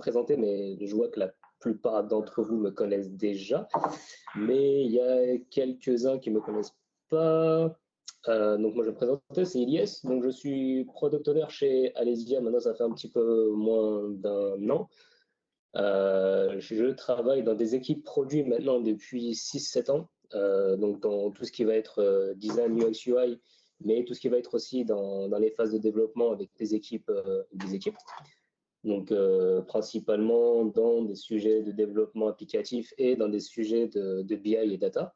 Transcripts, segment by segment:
présenter, mais je vois que la plupart d'entre vous me connaissent déjà. Mais il y a quelques-uns qui ne me connaissent pas. Donc moi je vais me présenter, c'est Ilyes. Donc je suis product owner chez Alesia. Maintenant ça fait un petit peu moins d'un an. Je travaille dans des équipes produits maintenant depuis 6-7 ans. Donc dans tout ce qui va être design UX UI, mais tout ce qui va être aussi dans les phases de développement avec des équipes. Donc principalement dans des sujets de développement applicatif et dans des sujets de BI et data.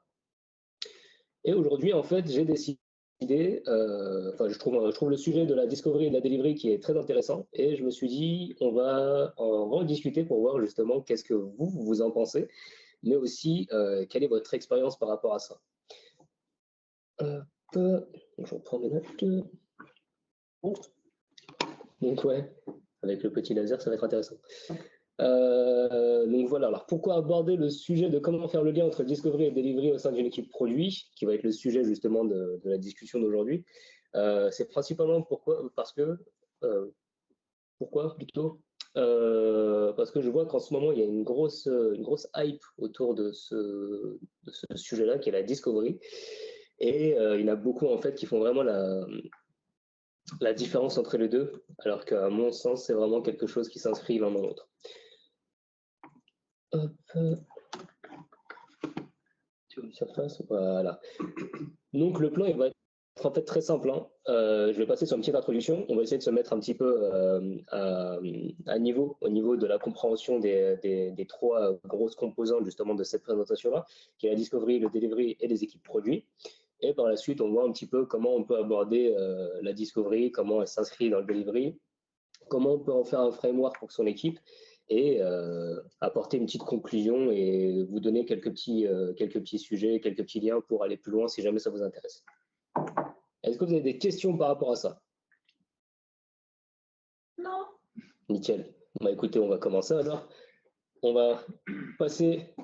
Et aujourd'hui, en fait, j'ai décidé, je trouve le sujet de la discovery et de la delivery qui est très intéressant. Et je me suis dit, on va en discuter pour voir justement qu'est-ce que vous en pensez, mais aussi quelle est votre expérience par rapport à ça. Je reprends mes notes. Donc ouais, avec le petit laser, ça va être intéressant. Donc voilà, alors pourquoi aborder le sujet de comment faire le lien entre discovery et delivery au sein d'une équipe produit, qui va être le sujet justement de la discussion d'aujourd'hui. C'est principalement parce que je vois qu'en ce moment il y a une grosse hype autour de ce sujet-là, qui est la discovery, et il y en a beaucoup en fait qui font vraiment la différence entre les deux, alors qu'à mon sens c'est vraiment quelque chose qui s'inscrit l'un dans l'autre. Surface, voilà. Donc le plan il va être en fait très simple. Je vais passer sur une petite introduction. On va essayer de se mettre un petit peu à niveau, au niveau de la compréhension des trois grosses composantes justement de cette présentation-là, qui est la discovery, le delivery et les équipes produits. Et par la suite, on voit un petit peu comment on peut aborder la discovery, comment elle s'inscrit dans le delivery, comment on peut en faire un framework pour son équipe, et apporter une petite conclusion et vous donner quelques petits sujets, quelques petits liens pour aller plus loin si jamais ça vous intéresse. Est-ce que vous avez des questions par rapport à ça? Non. Nickel. Bah, écoutez, on va commencer alors. On va passer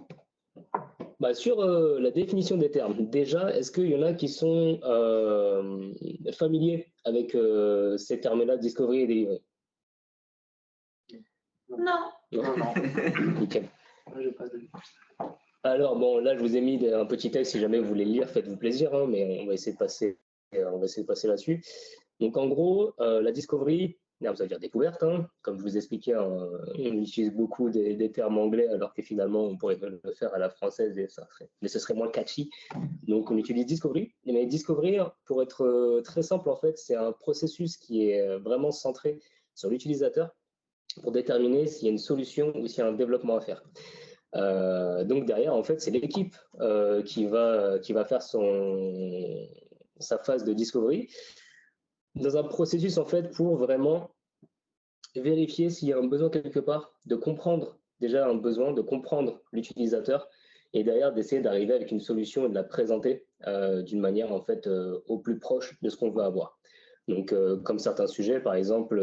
sur la définition des termes. Déjà, est-ce qu'il y en a qui sont familiers avec ces termes-là, discovery et delivery? Non. Non. Nickel. Alors bon, là je vous ai mis un petit texte, si jamais vous voulez le lire, faites-vous plaisir, mais on va essayer de passer là-dessus. Donc en gros, la discovery, ça veut dire découverte, comme je vous expliquais, on utilise beaucoup des termes anglais, alors que finalement on pourrait le faire à la française, mais ce serait moins catchy. Donc on utilise discovery. Mais discovery, pour être très simple en fait, c'est un processus qui est vraiment centré sur l'utilisateur, pour déterminer s'il y a une solution ou s'il y a un développement à faire. Donc derrière, en fait, c'est l'équipe qui va faire sa phase de discovery dans un processus en fait pour vraiment vérifier s'il y a un besoin quelque part, de comprendre déjà un besoin, de comprendre l'utilisateur, et derrière d'essayer d'arriver avec une solution et de la présenter d'une manière en fait au plus proche de ce qu'on veut avoir. Donc comme certains sujets, par exemple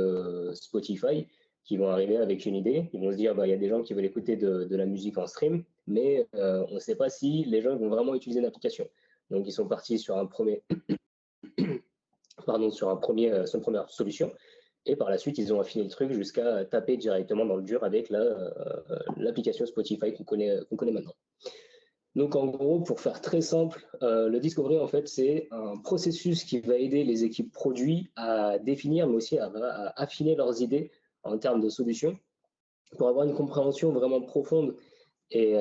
Spotify, qui vont arriver avec une idée, ils vont se dire il y a des gens qui veulent écouter de la musique en stream, mais on ne sait pas si les gens vont vraiment utiliser l'application. Donc ils sont partis sur sur une première solution, et par la suite ils ont affiné le truc jusqu'à taper directement dans le dur avec l'application Spotify qu'on connaît maintenant. Donc en gros, pour faire très simple, le discovery en fait c'est un processus qui va aider les équipes produits à définir, mais aussi à affiner leurs idées en termes de solutions, pour avoir une compréhension vraiment profonde et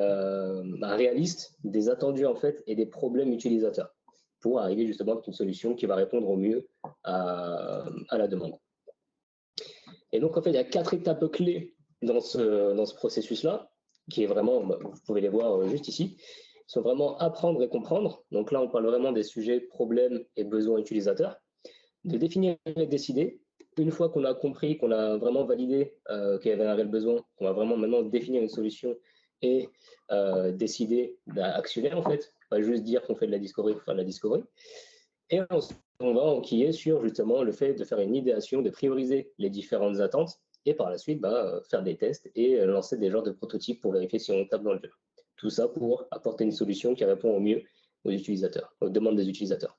réaliste des attendus en fait et des problèmes utilisateurs, pour arriver justement avec une solution qui va répondre au mieux à la demande. Et donc en fait, il y a 4 étapes clés dans ce processus-là, qui est vraiment, vous pouvez les voir juste ici, sont vraiment apprendre et comprendre. Donc là, on parle vraiment des sujets, problèmes et besoins utilisateurs, de définir et décider. Une fois qu'on a compris, qu'on a vraiment validé qu'il y avait un réel besoin, qu'on va vraiment maintenant définir une solution et décider d'actionner en fait, pas juste dire qu'on fait de la discovery pour faire de la discovery. Et ensuite, on va enquiller sur justement le fait de faire une idéation, de prioriser les différentes attentes, et par la suite faire des tests et lancer des genres de prototypes pour vérifier si on tape dans le dur. Tout ça pour apporter une solution qui répond au mieux aux utilisateurs, aux demandes des utilisateurs.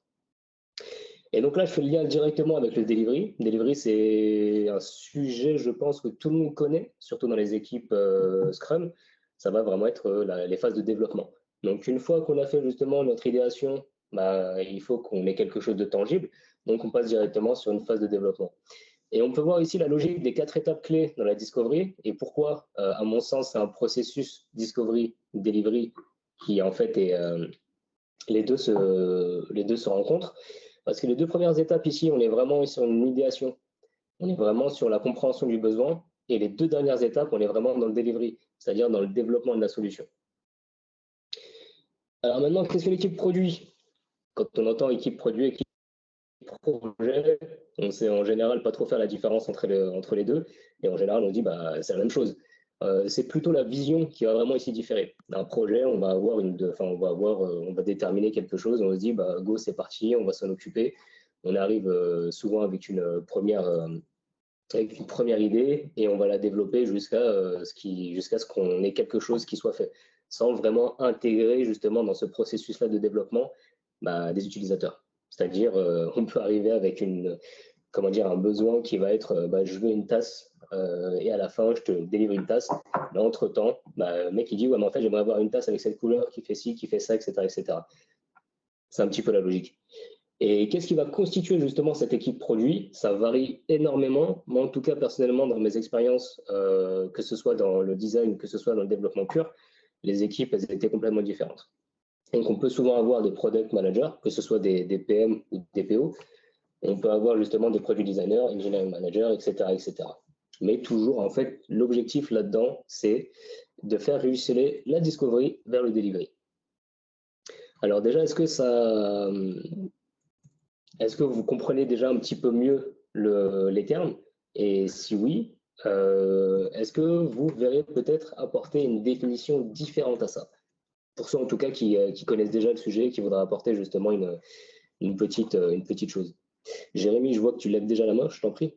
Et donc là, je fais le lien directement avec le delivery. Delivery, c'est un sujet, je pense, que tout le monde connaît, surtout dans les équipes Scrum. Ça va vraiment être les phases de développement. Donc, une fois qu'on a fait justement notre idéation, bah, il faut qu'on ait quelque chose de tangible. Donc, on passe directement sur une phase de développement. Et on peut voir ici la logique des 4 étapes clés dans la discovery et pourquoi, à mon sens, c'est un processus discovery, delivery qui en fait est, les deux se rencontrent. Parce que les 2 premières étapes ici, on est vraiment sur une idéation, on est vraiment sur la compréhension du besoin. Et les 2 dernières étapes, on est vraiment dans le delivery, c'est-à-dire dans le développement de la solution. Alors maintenant, qu'est-ce que l'équipe produit? Quand on entend équipe produit, équipe projet, on sait en général pas trop faire la différence entre les deux. Et en général, on dit bah c'est la même chose. C'est plutôt la vision qui va vraiment ici différer. Un projet, on va avoir on va déterminer quelque chose, on se dit bah go, c'est parti, on va s'en occuper. On arrive souvent avec une première idée et on va la développer jusqu'à ce qu'on ait quelque chose qui soit fait, sans vraiment intégrer justement dans ce processus-là de développement bah, des utilisateurs. C'est-à-dire, on peut arriver avec un besoin qui va être bah, je veux une tasse et à la fin je te délivre une tasse. Mais entre-temps, bah, le mec il dit ouais mais en fait j'aimerais avoir une tasse avec cette couleur qui fait ci, qui fait ça, etc. etc. C'est un petit peu la logique. Et qu'est-ce qui va constituer justement cette équipe produit? Ça varie énormément. Moi, en tout cas, personnellement, dans mes expériences, que ce soit dans le design, que ce soit dans le développement pur, les équipes, elles étaient complètement différentes. Donc, on peut souvent avoir des product managers, que ce soit des PM ou des PO. On peut avoir justement des product designers, engineering managers, etc., etc. Mais toujours, en fait, l'objectif là-dedans, c'est de faire réussir la discovery vers le delivery. Alors déjà, est-ce que vous comprenez déjà un petit peu mieux les termes? Et si oui, est-ce que vous verrez peut-être apporter une définition différente à ça? Pour ceux en tout cas qui connaissent déjà le sujet, qui voudraient apporter justement une petite chose. Jérémy, je vois que tu lèves déjà la main, je t'en prie.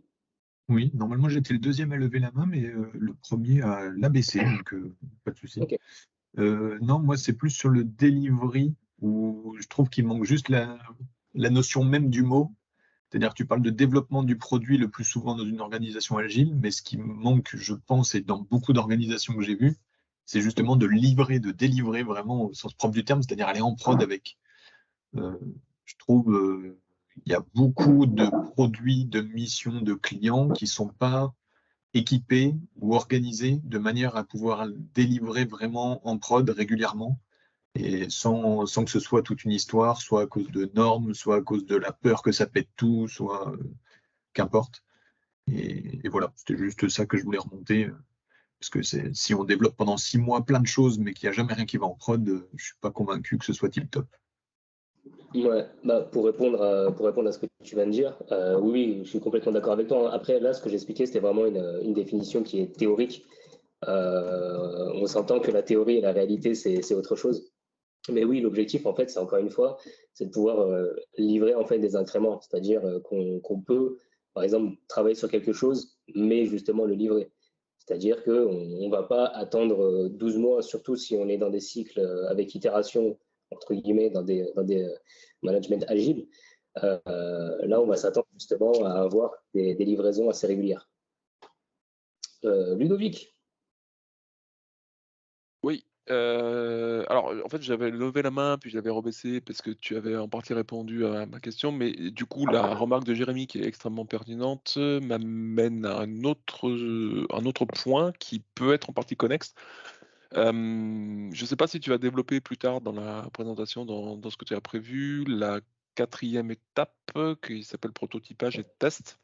Oui, normalement j'étais le deuxième à lever la main, mais le premier à l'abaisser, donc pas de souci. Ok. Non, moi c'est plus sur le delivery où je trouve qu'il manque juste la notion même du mot. C'est-à-dire que tu parles de développement du produit le plus souvent dans une organisation agile, mais ce qui manque, je pense, et dans beaucoup d'organisations que j'ai vues, c'est justement de livrer, de délivrer vraiment au sens propre du terme, c'est-à-dire aller en prod avec. Euh, je trouve il y a beaucoup de produits, de missions, de clients qui sont pas équipés ou organisés de manière à pouvoir délivrer vraiment en prod régulièrement et sans que ce soit toute une histoire, soit à cause de normes, soit à cause de la peur que ça pète tout, soit qu'importe. Et voilà, c'était juste ça que je voulais remonter. Parce que si on développe pendant 6 mois plein de choses, mais qu'il n'y a jamais rien qui va en prod, je suis pas convaincu que ce soit tip top. Ouais, bah, pour répondre à ce que tu viens de dire, oui, oui, je suis complètement d'accord avec toi. Après, là, ce que j'expliquais, c'était vraiment une définition qui est théorique. On s'entend que la théorie et la réalité, c'est autre chose. Mais oui, l'objectif, en fait, c'est encore une fois, c'est de pouvoir livrer en fait des incréments, c'est-à-dire qu'on peut, par exemple, travailler sur quelque chose, mais justement le livrer. C'est-à-dire qu'on ne va pas attendre 12 mois, surtout si on est dans des cycles avec itération, entre guillemets, dans des management agiles. Là, on va s'attendre justement à avoir des livraisons assez régulières. Ludovic. Oui. Alors, en fait, j'avais levé la main, puis je l'avais rebaissé parce que tu avais en partie répondu à ma question. Mais du coup, la remarque de Jérémy, qui est extrêmement pertinente, m'amène à un autre point qui peut être en partie connexe. Je ne sais pas si tu vas développer plus tard dans la présentation, dans ce que tu as prévu, la quatrième étape qui s'appelle prototypage et test.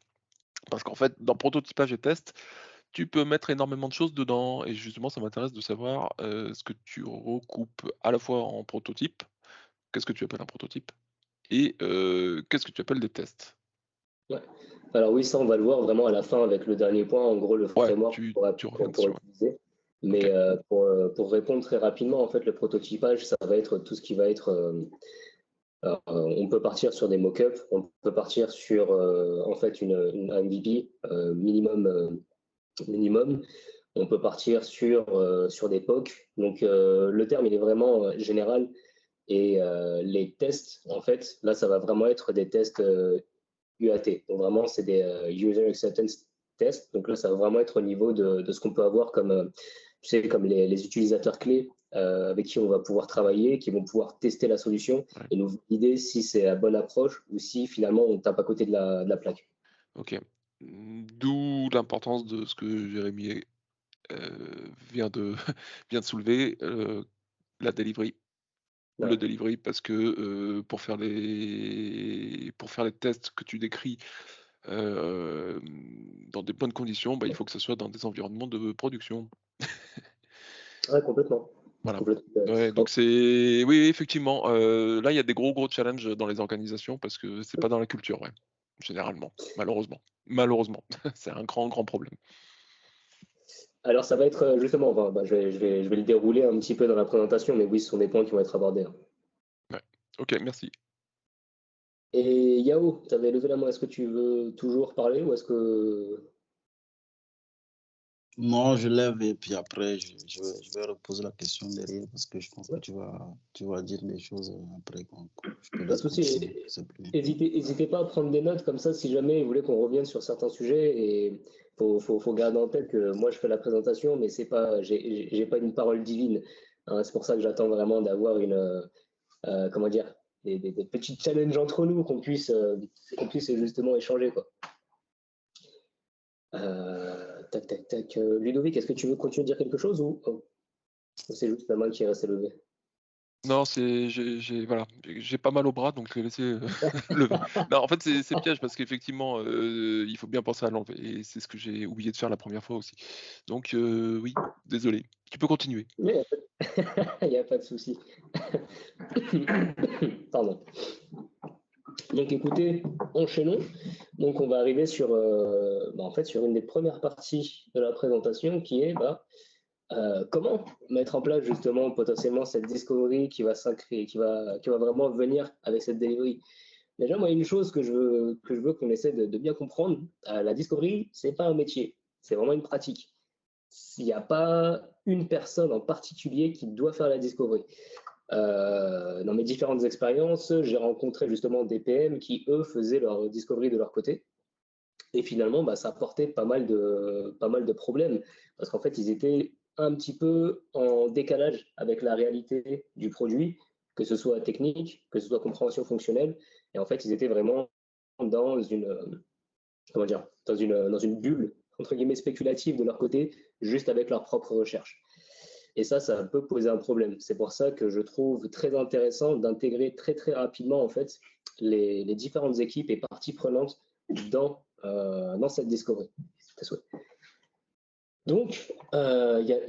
Parce qu'en fait, dans prototypage et test, tu peux mettre énormément de choses dedans et justement, ça m'intéresse de savoir, ce que tu recoupes à la fois en prototype. Qu'est-ce que tu appelles un prototype? Et qu'est-ce que tu appelles des tests? Ouais. Alors oui, ça, on va le voir vraiment à la fin avec le dernier point, en gros, le Ouais, framework tu reviens pour dessus, ouais. utiliser. OK. Mais pour répondre très rapidement, en fait, le prototypage, ça va être tout ce qui va être... on peut partir sur des mock-ups, on peut partir sur en fait un MVP minimum. On peut partir sur des POC. Donc le terme, il est vraiment général. Et les tests, en fait, là, ça va vraiment être des tests UAT. Donc vraiment, c'est des User Acceptance Tests. Donc là, ça va vraiment être au niveau de ce qu'on peut avoir comme, tu sais, comme les utilisateurs clés avec qui on va pouvoir travailler, qui vont pouvoir tester la solution et nous valider si c'est la bonne approche ou si finalement on tape à côté de la plaque. Ok. D'où l'importance de ce que Jérémy vient de soulever, la delivery. Ouais. Le delivery, parce que pour faire les tests que tu décris dans des bonnes conditions, il faut que ce soit dans des environnements de production. Ouais, complètement. Voilà. Complètement. Ouais, donc c'est oui, effectivement. Là, il y a des gros challenges dans les organisations parce que c'est pas dans la culture, ouais, généralement, malheureusement. Malheureusement, c'est un grand problème. Alors, ça va être justement, je vais le dérouler un petit peu dans la présentation, mais oui, ce sont des points qui vont être abordés. Ouais. Ok, merci. Et Yao, tu avais levé la main. Est-ce que tu veux toujours parler ou est-ce que... Non, je lève et puis après, je vais reposer la question derrière parce que je pense que tu vas dire des choses après. Je te Pas de laisse souci. continuer. N'hésitez pas à prendre des notes comme ça si jamais vous voulez qu'on revienne sur certains sujets. Et faut garder en tête que moi, je fais la présentation, mais c'est pas, j'ai pas une parole divine. Hein. C'est pour ça que j'attends vraiment d'avoir comment dire, des petits challenges entre nous, qu'on puisse justement échanger, quoi. Tac. Ludovic, est-ce que tu veux continuer de dire quelque chose ou c'est juste la main qui est restée levée? Non, j'ai pas mal au bras, donc je l'ai laissé lever. Non, en fait, c'est piège parce qu'effectivement, il faut bien penser à l'enlever et c'est ce que j'ai oublié de faire la première fois aussi. Donc oui, désolé. Tu peux continuer. Mais il n'y a pas de souci. Pardon. Donc écoutez, enchaînons. Donc on va arriver sur, en fait, sur une des premières parties de la présentation qui est comment mettre en place justement potentiellement cette discovery qui va s'inscrire, qui va vraiment venir avec cette delivery. Déjà, moi, une chose que je veux qu'on essaie de bien comprendre, la discovery, c'est pas un métier, c'est vraiment une pratique. Il n'y a pas une personne en particulier qui doit faire la discovery. Dans mes différentes expériences, j'ai rencontré justement des PM qui, eux, faisaient leur discovery de leur côté. Et finalement, ça apportait pas mal de problèmes. Parce qu'en fait, ils étaient un petit peu en décalage avec la réalité du produit, que ce soit technique, que ce soit compréhension fonctionnelle. Et en fait, ils étaient vraiment dans dans une bulle, entre guillemets, spéculative de leur côté, juste avec leurs propres recherches. Et ça peut poser un problème. C'est pour ça que je trouve très intéressant d'intégrer très rapidement en fait les différentes équipes et parties prenantes dans cette discovery. Donc, il y a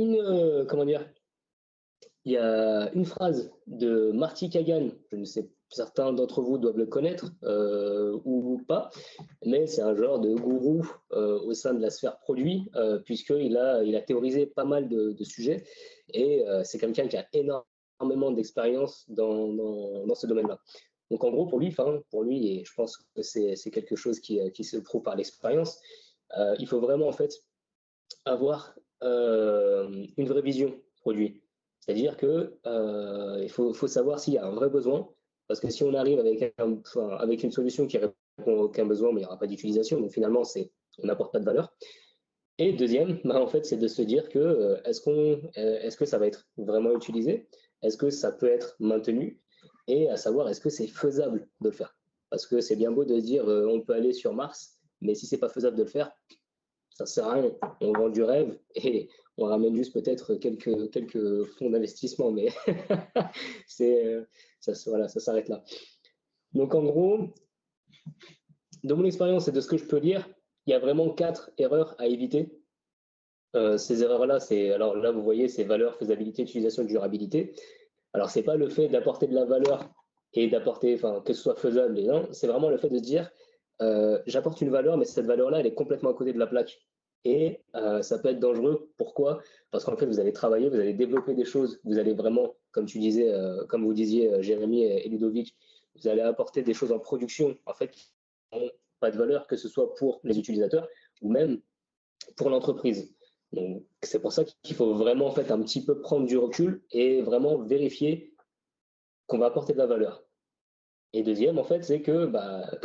il y a une phrase de Marty Kagan, je ne sais, certains d'entre vous doivent le connaître ou pas, mais c'est un genre de gourou au sein de la sphère produit, puisqu'il a théorisé pas mal de sujets, et c'est quelqu'un qui a énormément d'expérience dans ce domaine-là. Donc en gros, pour lui, et je pense que c'est quelque chose qui se prouve par l'expérience, il faut vraiment en fait avoir une vraie vision produit. C'est-à-dire que il faut savoir s'il y a un vrai besoin, parce que si on arrive avec une solution qui répond à aucun besoin, il n'y aura pas d'utilisation, donc finalement, on n'apporte pas de valeur. Et deuxième, en fait, c'est de se dire que est-ce que ça va être vraiment utilisé? Est-ce que ça peut être maintenu? Et à savoir, est-ce que c'est faisable de le faire? Parce que c'est bien beau de dire on peut aller sur Mars, mais si c'est pas faisable de le faire, ça sert à rien. On vend du rêve et on ramène juste peut-être quelques fonds d'investissement, mais ça s'arrête là. Donc en gros, de mon expérience et de ce que je peux lire, il y a vraiment 4 erreurs à éviter. Ces erreurs-là, alors là vous voyez, c'est valeur, faisabilité, utilisation, durabilité. Alors c'est pas le fait d'apporter de la valeur et d'apporter, que ce soit faisable et non, c'est vraiment le fait de se dire j'apporte une valeur, mais cette valeur-là, elle est complètement à côté de la plaque. Et ça peut être dangereux. Pourquoi? Parce qu'en fait, vous allez travailler, vous allez développer des choses, vous allez vraiment, comme vous disiez, Jérémy et Ludovic, vous allez apporter des choses en production, en fait, qui n'ont pas de valeur, que ce soit pour les utilisateurs ou même pour l'entreprise. Donc, c'est pour ça qu'il faut vraiment en fait un petit peu prendre du recul et vraiment vérifier qu'on va apporter de la valeur. Et deuxième, en fait, c'est que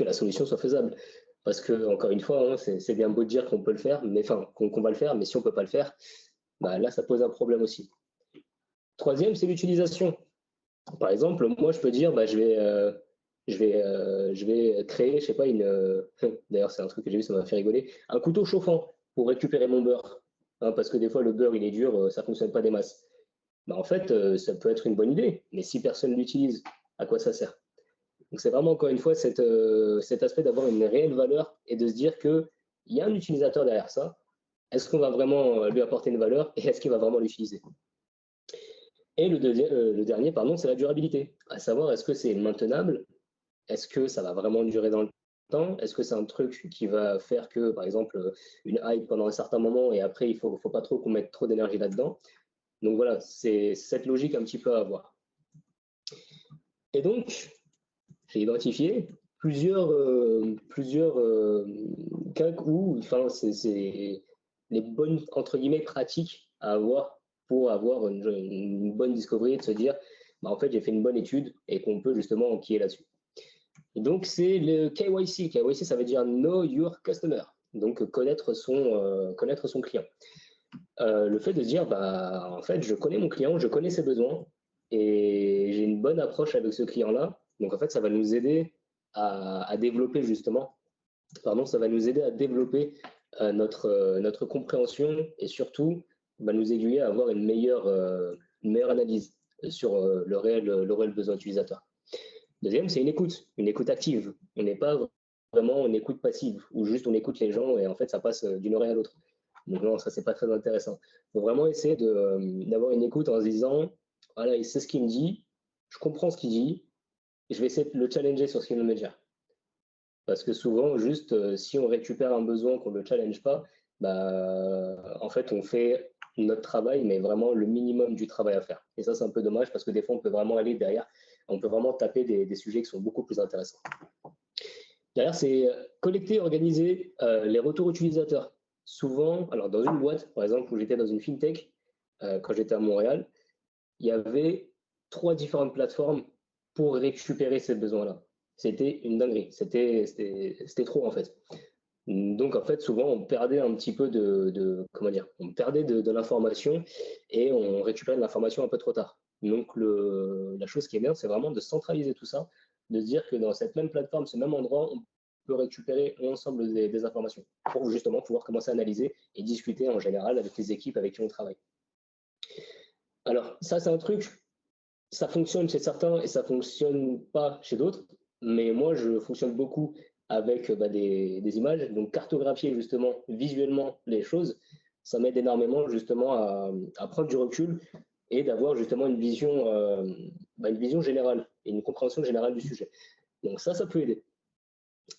la solution soit faisable. Parce que, encore une fois, hein, c'est bien beau de dire qu'on peut le faire, mais enfin, qu'on va le faire, mais si on ne peut pas le faire, là, ça pose un problème aussi. Troisième, c'est l'utilisation. Par exemple, moi, je peux dire, je vais créer, je sais pas, d'ailleurs, c'est un truc que j'ai vu, ça m'a fait rigoler, un couteau chauffant pour récupérer mon beurre. Hein, parce que des fois, le beurre, il est dur, ça ne fonctionne pas des masses. En fait, ça peut être une bonne idée, mais si personne ne l'utilise, à quoi ça sert? Donc, c'est vraiment, encore une fois, cet aspect d'avoir une réelle valeur et de se dire qu'il y a un utilisateur derrière ça. Est-ce qu'on va vraiment lui apporter une valeur et est-ce qu'il va vraiment l'utiliser? Et le dernier, pardon, c'est la durabilité. À savoir, est-ce que c'est maintenable? Est-ce que ça va vraiment durer dans le temps? Est-ce que c'est un truc qui va faire que, par exemple, une hype pendant un certain moment et après, il ne faut pas trop qu'on mette trop d'énergie là-dedans? Donc voilà, c'est cette logique un petit peu à avoir. Et donc, j'ai identifié plusieurs cas où, enfin, c'est les bonnes, entre guillemets, pratiques à avoir pour avoir une bonne discovery et de se dire, en fait, j'ai fait une bonne étude et qu'on peut justement enquiller là-dessus. Et donc, c'est le KYC. KYC, ça veut dire Know Your Customer. Donc, connaître son client. Le fait de se dire, en fait, je connais mon client, je connais ses besoins et j'ai une bonne approche avec ce client-là. Donc, en fait, ça va nous aider à développer justement, ça va nous aider à développer notre compréhension et surtout nous aiguiller à avoir une meilleure analyse sur le réel besoin utilisateur. Deuxième, c'est une écoute active. On n'est pas vraiment en écoute passive où juste on écoute les gens et en fait ça passe d'une oreille à l'autre. Donc non, ça c'est pas très intéressant. Il faut vraiment essayer d'avoir une écoute en se disant, voilà, c'est ce qu'il me dit, je comprends ce qu'il dit, et je vais essayer de le challenger sur ce qu'il veut me dire. Parce que souvent, juste si on récupère un besoin qu'on ne le challenge pas, en fait, on fait notre travail, mais vraiment le minimum du travail à faire. Et ça, c'est un peu dommage parce que des fois, on peut vraiment aller derrière, on peut vraiment taper des sujets qui sont beaucoup plus intéressants. Derrière, c'est collecter, organiser les retours utilisateurs. Souvent, alors dans une boîte, par exemple, où j'étais dans une fintech, quand j'étais à Montréal, il y avait 3 différentes plateformes pour récupérer ces besoins-là. C'était une dinguerie, c'était trop en fait. Donc en fait, souvent, on perdait un petit peu on perdait de l'information et on récupérait de l'information un peu trop tard. Donc la chose qui est bien, c'est vraiment de centraliser tout ça, de se dire que dans cette même plateforme, ce même endroit, on peut récupérer l'ensemble des informations pour justement pouvoir commencer à analyser et discuter en général avec les équipes avec qui on travaille. Alors ça, c'est un truc, ça fonctionne chez certains et ça fonctionne pas chez d'autres. Mais moi, je fonctionne beaucoup avec des images. Donc, cartographier justement visuellement les choses, ça m'aide énormément justement à prendre du recul et d'avoir justement une vision générale et une compréhension générale du sujet. Donc ça peut aider.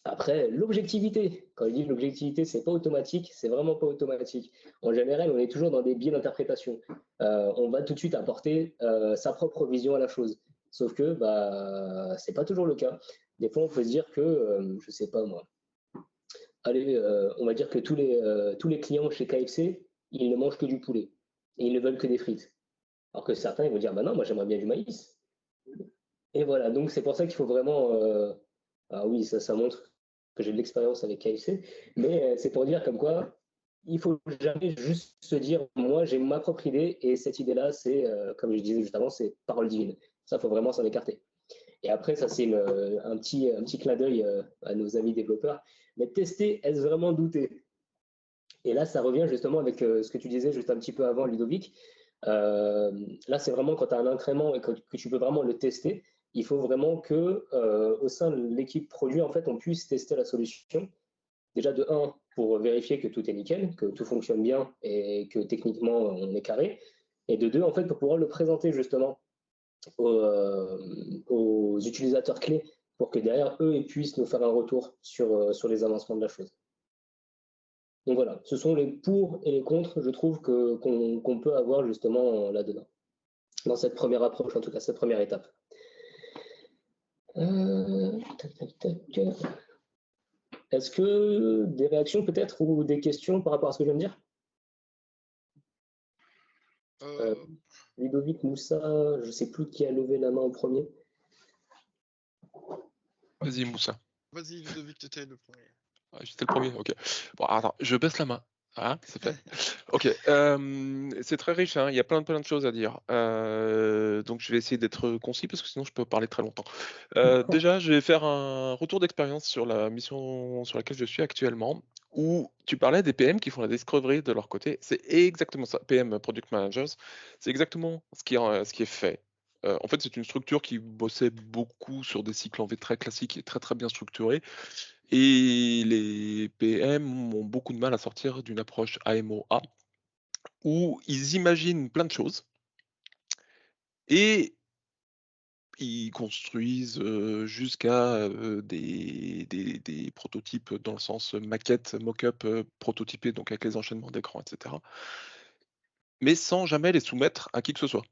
Après, l'objectivité. Quand je dis l'objectivité, c'est pas automatique, c'est vraiment pas automatique. En général, on est toujours dans des biais d'interprétation. On va tout de suite apporter sa propre vision à la chose. Sauf que c'est pas toujours le cas. Des fois, on peut se dire que, je sais pas moi, allez, on va dire que tous les clients chez KFC, ils ne mangent que du poulet et ils ne veulent que des frites. Alors que certains, ils vont dire, non, moi j'aimerais bien du maïs. Et voilà, donc c'est pour ça qu'il faut vraiment ah oui, ça montre que j'ai de l'expérience avec KFC, mais c'est pour dire comme quoi il faut jamais juste se dire moi j'ai ma propre idée et cette idée-là c'est comme je disais juste avant c'est parole divine. Ça faut vraiment s'en écarter. Et après ça c'est un petit clin d'œil à nos amis développeurs. Mais tester, est-ce vraiment douter? Et là ça revient justement avec ce que tu disais juste un petit peu avant Ludovic. Là c'est vraiment quand tu as un incrément et que tu peux vraiment le tester. Il faut vraiment que au sein de l'équipe produit, en fait, on puisse tester la solution. Déjà de 1, pour vérifier que tout est nickel, que tout fonctionne bien et que techniquement on est carré. Et de 2, en fait, pour pouvoir le présenter justement aux utilisateurs clés pour que derrière eux, ils puissent nous faire un retour sur les avancements de la chose. Donc voilà, ce sont les pour et les contre, je trouve, qu'on peut avoir justement là-dedans, dans cette première approche, en tout cas, cette première étape. Est-ce que des réactions peut-être ou des questions par rapport à ce que je viens de dire? Ludovic, Moussa, je ne sais plus qui a levé la main en premier. Vas-y, Moussa. Vas-y, Ludovic, tu étais le premier. Ah, j'étais le premier, ok. Bon, attends, je baisse la main. Hein, c'est fait. Ok, c'est très riche, hein, il y a plein de choses à dire. Donc je vais essayer d'être concis parce que sinon je peux parler très longtemps. Déjà, je vais faire un retour d'expérience sur la mission sur laquelle je suis actuellement, où tu parlais des PM qui font la discovery de leur côté. C'est exactement ça, PM, Product Managers, c'est exactement ce qui est fait. En fait, c'est une structure qui bossait beaucoup sur des cycles en V très classiques et très très bien structurés. Et les PM ont beaucoup de mal à sortir d'une approche AMOA où ils imaginent plein de choses et ils construisent jusqu'à des prototypes dans le sens maquette, mock-up prototypé, donc avec les enchaînements d'écran, etc. Mais sans jamais les soumettre à qui que ce soit.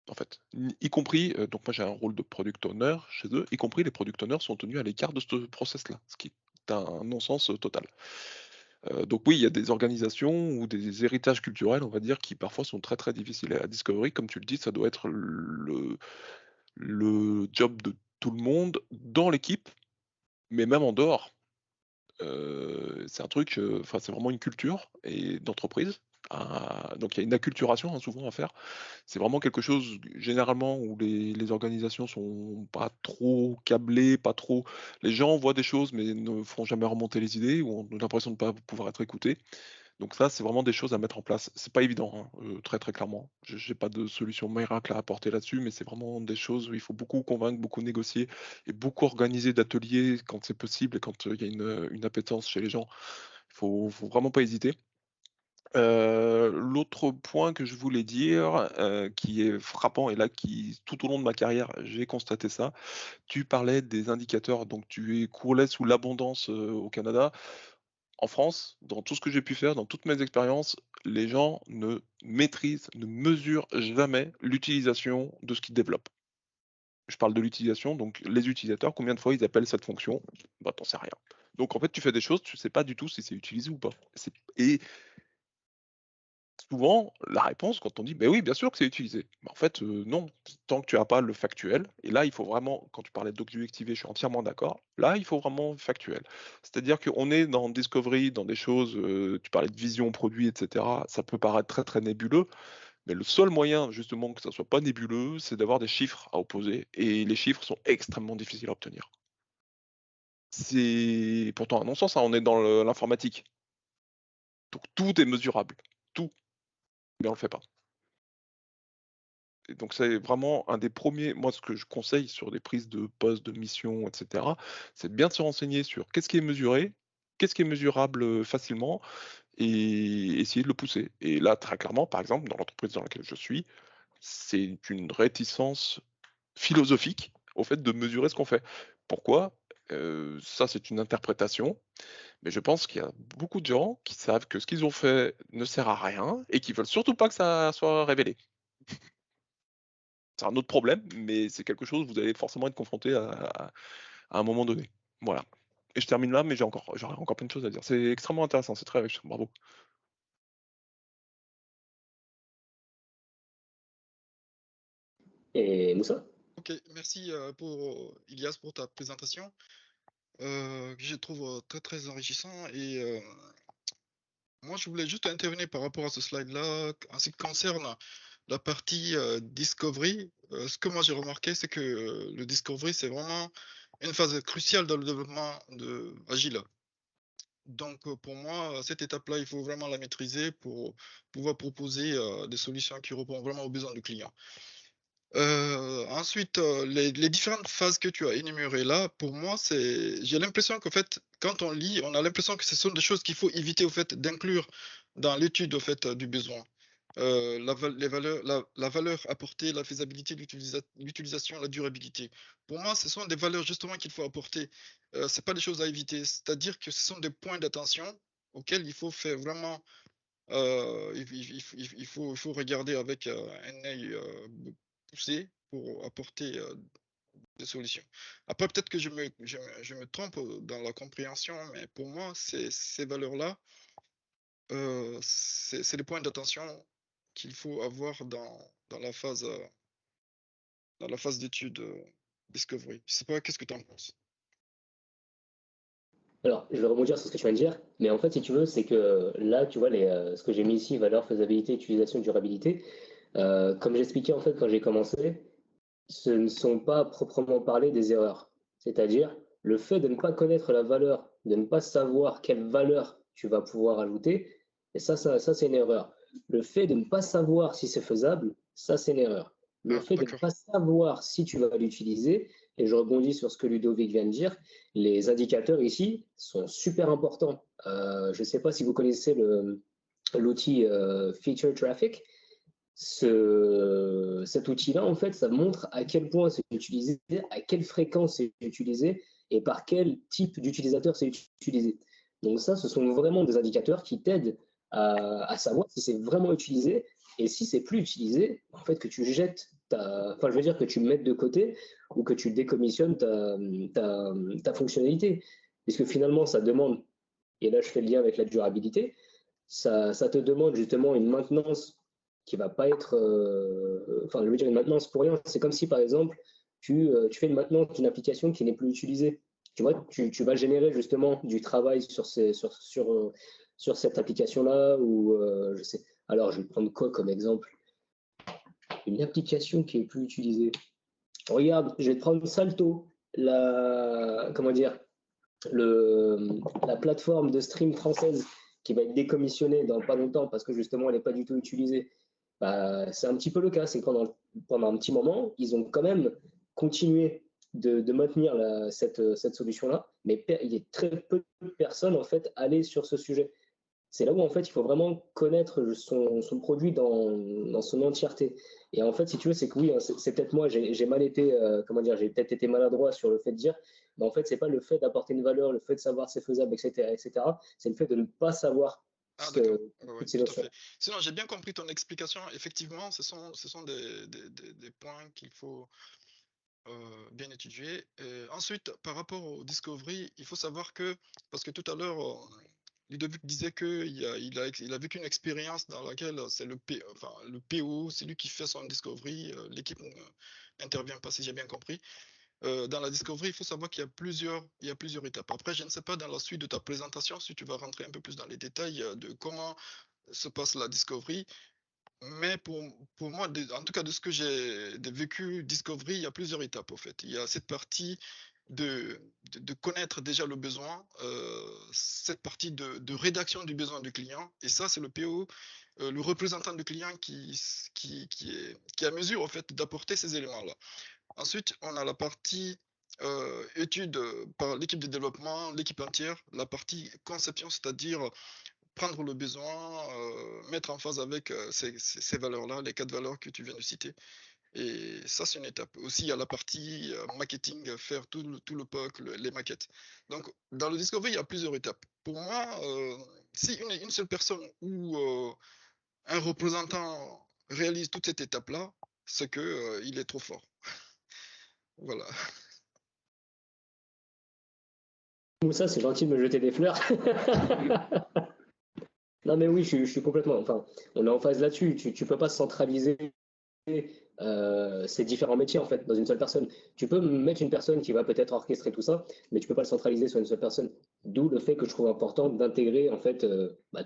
En fait, y compris, donc moi j'ai un rôle de product owner chez eux, y compris les product owners sont tenus à l'écart de ce process-là, ce qui est un non-sens total. Donc oui, il y a des organisations ou des héritages culturels, on va dire, qui parfois sont très très difficiles à discovery. Comme tu le dis, ça doit être le job de tout le monde dans l'équipe, mais même en dehors. C'est un truc, enfin c'est vraiment une culture et d'entreprise. Donc il y a une acculturation hein, souvent à faire. C'est vraiment quelque chose généralement où les organisations sont pas trop câblées, pas trop. Les gens voient des choses mais ne font jamais remonter les idées ou ont l'impression de ne pas pouvoir être écoutés. Donc ça, c'est vraiment des choses à mettre en place. C'est pas évident, hein, très très clairement. J'ai pas de solution miracle à apporter là-dessus, mais c'est vraiment des choses où il faut beaucoup convaincre, beaucoup négocier et beaucoup organiser d'ateliers quand c'est possible et quand il y a une appétence chez les gens. Faut vraiment pas hésiter. L'autre point que je voulais dire, qui est frappant et là qui tout au long de ma carrière, j'ai constaté ça. Tu parlais des indicateurs, donc tu coulais sous l'abondance, au Canada. En France, dans tout ce que j'ai pu faire, dans toutes mes expériences, les gens ne maîtrisent, ne mesurent jamais l'utilisation de ce qu'ils développent. Je parle de l'utilisation, donc les utilisateurs, combien de fois ils appellent cette fonction? Bah, t'en sais rien. Donc en fait, tu fais des choses, tu sais pas du tout si c'est utilisé ou pas. Et souvent, la réponse quand on dit: «Beh oui, bien sûr que c'est utilisé». Bah, en fait, non, tant que tu as pas le factuel et là, il faut vraiment quand tu parlais d'objectiver, je suis entièrement d'accord. Là, il faut vraiment factuel. C'est-à-dire qu'on est dans discovery, dans des choses, tu parlais de vision produit et cetera, ça peut paraître très, très nébuleux, mais le seul moyen justement que ça soit pas nébuleux, c'est d'avoir des chiffres à opposer et les chiffres sont extrêmement difficiles à obtenir. C'est pourtant un non-sens, hein, on est dans l'informatique, donc tout est mesurable, tout, mais on le fait pas. Et donc c'est vraiment un des premiers moi ce que je conseille sur des prises de poste, de mission et cetera, c'est de bien se renseigner sur qu'est-ce qui est mesuré, qu'est-ce qui est mesurable, facilement et essayer de le pousser. Et là, très clairement, par exemple, dans l'entreprise dans laquelle je suis, c'est une réticence philosophique au fait de mesurer ce qu'on fait. Pourquoi? Ça, c'est une interprétation, mais je pense qu'il y a beaucoup de gens qui savent que ce qu'ils ont fait ne sert à rien et qui veulent surtout pas que ça soit révélé. C'est un autre problème, mais c'est quelque chose où vous allez forcément être confronté à un moment donné. Voilà. Et je termine là, mais j'aurais encore plein de choses à dire. C'est extrêmement intéressant, c'est très riche. Bravo. Et Moussa? Ok, merci Ilias pour ta présentation, que je trouve très très enrichissant. Et moi, je voulais juste intervenir par rapport à ce slide-là, en ce qui concerne la partie discovery. Ce que moi j'ai remarqué, c'est que le discovery, c'est vraiment une phase cruciale dans le développement Agile. Donc, pour moi, cette étape-là, il faut vraiment la maîtriser pour pouvoir proposer des solutions qui répondent vraiment aux besoins du client. Ensuite, les différentes phases que tu as énumérées là, pour moi, j'ai l'impression qu'en fait, quand on lit, on a l'impression que ce sont des choses qu'il faut éviter au fait d'inclure dans l'étude au fait du besoin. La valeur apportée, la faisabilité, l'utilisation, la durabilité. Pour moi, ce sont des valeurs justement qu'il faut apporter. C'est pas des choses à éviter. C'est-à-dire que ce sont des points d'attention auxquels il faut faire vraiment. Il faut regarder avec un œil poussé pour apporter des solutions. Après, peut-être que je me trompe dans la compréhension, mais pour moi, ces valeurs-là, c'est les points d'attention qu'il faut avoir dans la phase d'étude discovery. Je sais pas, qu'est-ce que tu en penses? Alors, je vais rebondir sur ce que tu viens de dire, mais en fait, si tu veux, c'est que là, tu vois, ce que j'ai mis ici, valeur, faisabilité, utilisation, durabilité, comme j'expliquais en fait quand j'ai commencé, ce ne sont pas proprement parlé des erreurs. C'est-à-dire, le fait de ne pas connaître la valeur, de ne pas savoir quelle valeur tu vas pouvoir ajouter, et ça c'est une erreur. Le fait de ne pas savoir si c'est faisable, ça, c'est une erreur. Le Ah, fait de ne d'accord. pas savoir si tu vas l'utiliser, et je rebondis sur ce que Ludovic vient de dire, les indicateurs ici sont super importants. Je ne sais pas si vous connaissez l'outil Feature Traffic. Cet outil-là, en fait, ça montre à quel point c'est utilisé, à quelle fréquence c'est utilisé et par quel type d'utilisateur c'est utilisé. Donc ça, ce sont vraiment des indicateurs qui t'aident à savoir si c'est vraiment utilisé et si c'est plus utilisé, en fait, que tu jettes enfin, je veux dire que tu mettes de côté ou que tu décommissionnes ta fonctionnalité. Puisque finalement, ça demande, et là je fais le lien avec la durabilité, ça te demande justement une maintenance qui va pas être, enfin, je veux dire une maintenance pour rien. C'est comme si, par exemple, tu fais une maintenance d'une application qui n'est plus utilisée. Tu vois, tu vas générer justement du travail sur cette application-là ou je sais. Alors, je vais prendre quoi comme exemple? Une application qui est plus utilisée. Regarde, je vais te prendre Salto, comment dire, la plateforme de stream française qui va être décommissionnée dans pas longtemps parce que justement elle n'est pas du tout utilisée. Bah, c'est un petit peu le cas, c'est que pendant un petit moment, ils ont quand même continué de maintenir cette solution-là, mais il y a très peu de personnes en fait allées sur ce sujet. C'est là où en fait il faut vraiment connaître son produit dans son entièreté. Et en fait, si tu veux, c'est que oui, hein, c'est peut-être moi, j'ai mal été, comment dire, j'ai peut-être été maladroit sur le fait de dire, mais en fait, c'est pas le fait d'apporter une valeur, le fait de savoir c'est faisable, etc. C'est le fait de ne pas savoir Ah, d'accord. toutes Ouais, ces tout à notions. fait. Sinon, j'ai bien compris ton explication. Effectivement, ce sont des points qu'il faut bien étudier. Et ensuite, par rapport au Discovery, il faut savoir que, parce que tout à l'heure, Ludovic disait qu'il a vécu une expérience dans laquelle c'est enfin, le PO, c'est lui qui fait son Discovery, l'équipe n'intervient pas, si j'ai bien compris. Dans la Discovery, il faut savoir qu'il y a plusieurs étapes. Après, je ne sais pas dans la suite de ta présentation si tu vas rentrer un peu plus dans les détails de comment se passe la Discovery. Mais pour moi, en tout cas de ce que j'ai vécu Discovery, il y a plusieurs étapes au fait. Il y a cette partie de connaître déjà le besoin, cette partie de rédaction du besoin du client. Et ça, c'est le PO, le représentant du client qui est à mesure au fait d'apporter ces éléments-là. Ensuite, on a la partie étude par l'équipe de développement, l'équipe entière, la partie conception, c'est-à-dire prendre le besoin, mettre en phase avec ces valeurs-là, les 4 valeurs que tu viens de citer. Et ça, c'est une étape. Aussi, il y a la partie marketing, faire tout le POC, les maquettes. Donc, dans le Discovery, il y a plusieurs étapes. Pour moi, si une seule personne ou un représentant réalise toute cette étape-là, c'est que il est trop fort. Voilà. Ça, c'est gentil de me jeter des fleurs. Non, mais oui, je suis complètement. Enfin, on est en phase là-dessus. Tu peux pas centraliser ces différents métiers en fait dans une seule personne. Tu peux mettre une personne qui va peut-être orchestrer tout ça, mais tu peux pas le centraliser sur une seule personne. D'où le fait que je trouve important d'intégrer en fait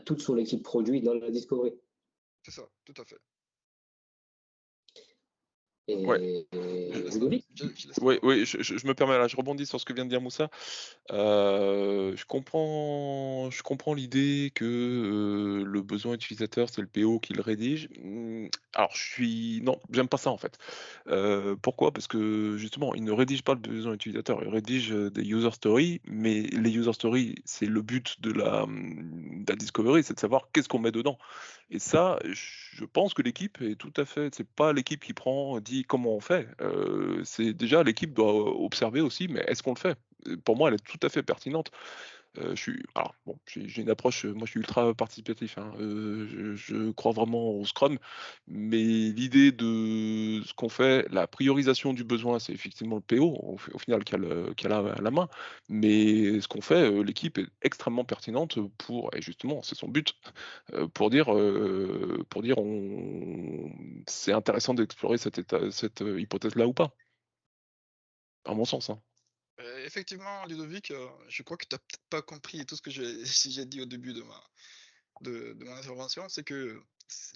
toute son équipe produit dans la Discovery. C'est ça, tout à fait. Ouais. Ludovic, Je laisse la Oui, parole. oui, je me permets là, je rebondis sur ce que vient de dire Moussa. Je comprends l'idée que le besoin utilisateur, c'est le PO qui le rédige. Alors, non, j'aime pas ça en fait. Pourquoi? Parce que justement, il ne rédige pas le besoin utilisateur, il rédige des user stories, mais les user stories, c'est le but de la discovery, c'est de savoir qu'est-ce qu'on met dedans. Et ça, je pense que l'équipe est tout à fait. C'est pas l'équipe qui dit comment on fait. C'est déjà l'équipe doit observer aussi, mais est-ce qu'on le fait? Pour moi, elle est tout à fait pertinente. Alors, bon, j'ai une approche, moi je suis ultra participatif, hein, je crois vraiment au Scrum, mais l'idée de ce qu'on fait, la priorisation du besoin, c'est effectivement le PO, au final, qui a la main, mais ce qu'on fait, l'équipe est extrêmement pertinente et justement, c'est son but, pour dire c'est intéressant d'explorer cette hypothèse-là ou pas, à mon sens. Hein. effectivement, Ludovic, je crois que tu n'as peut-être pas compris tout ce que j'ai dit au début de mon intervention, c'est que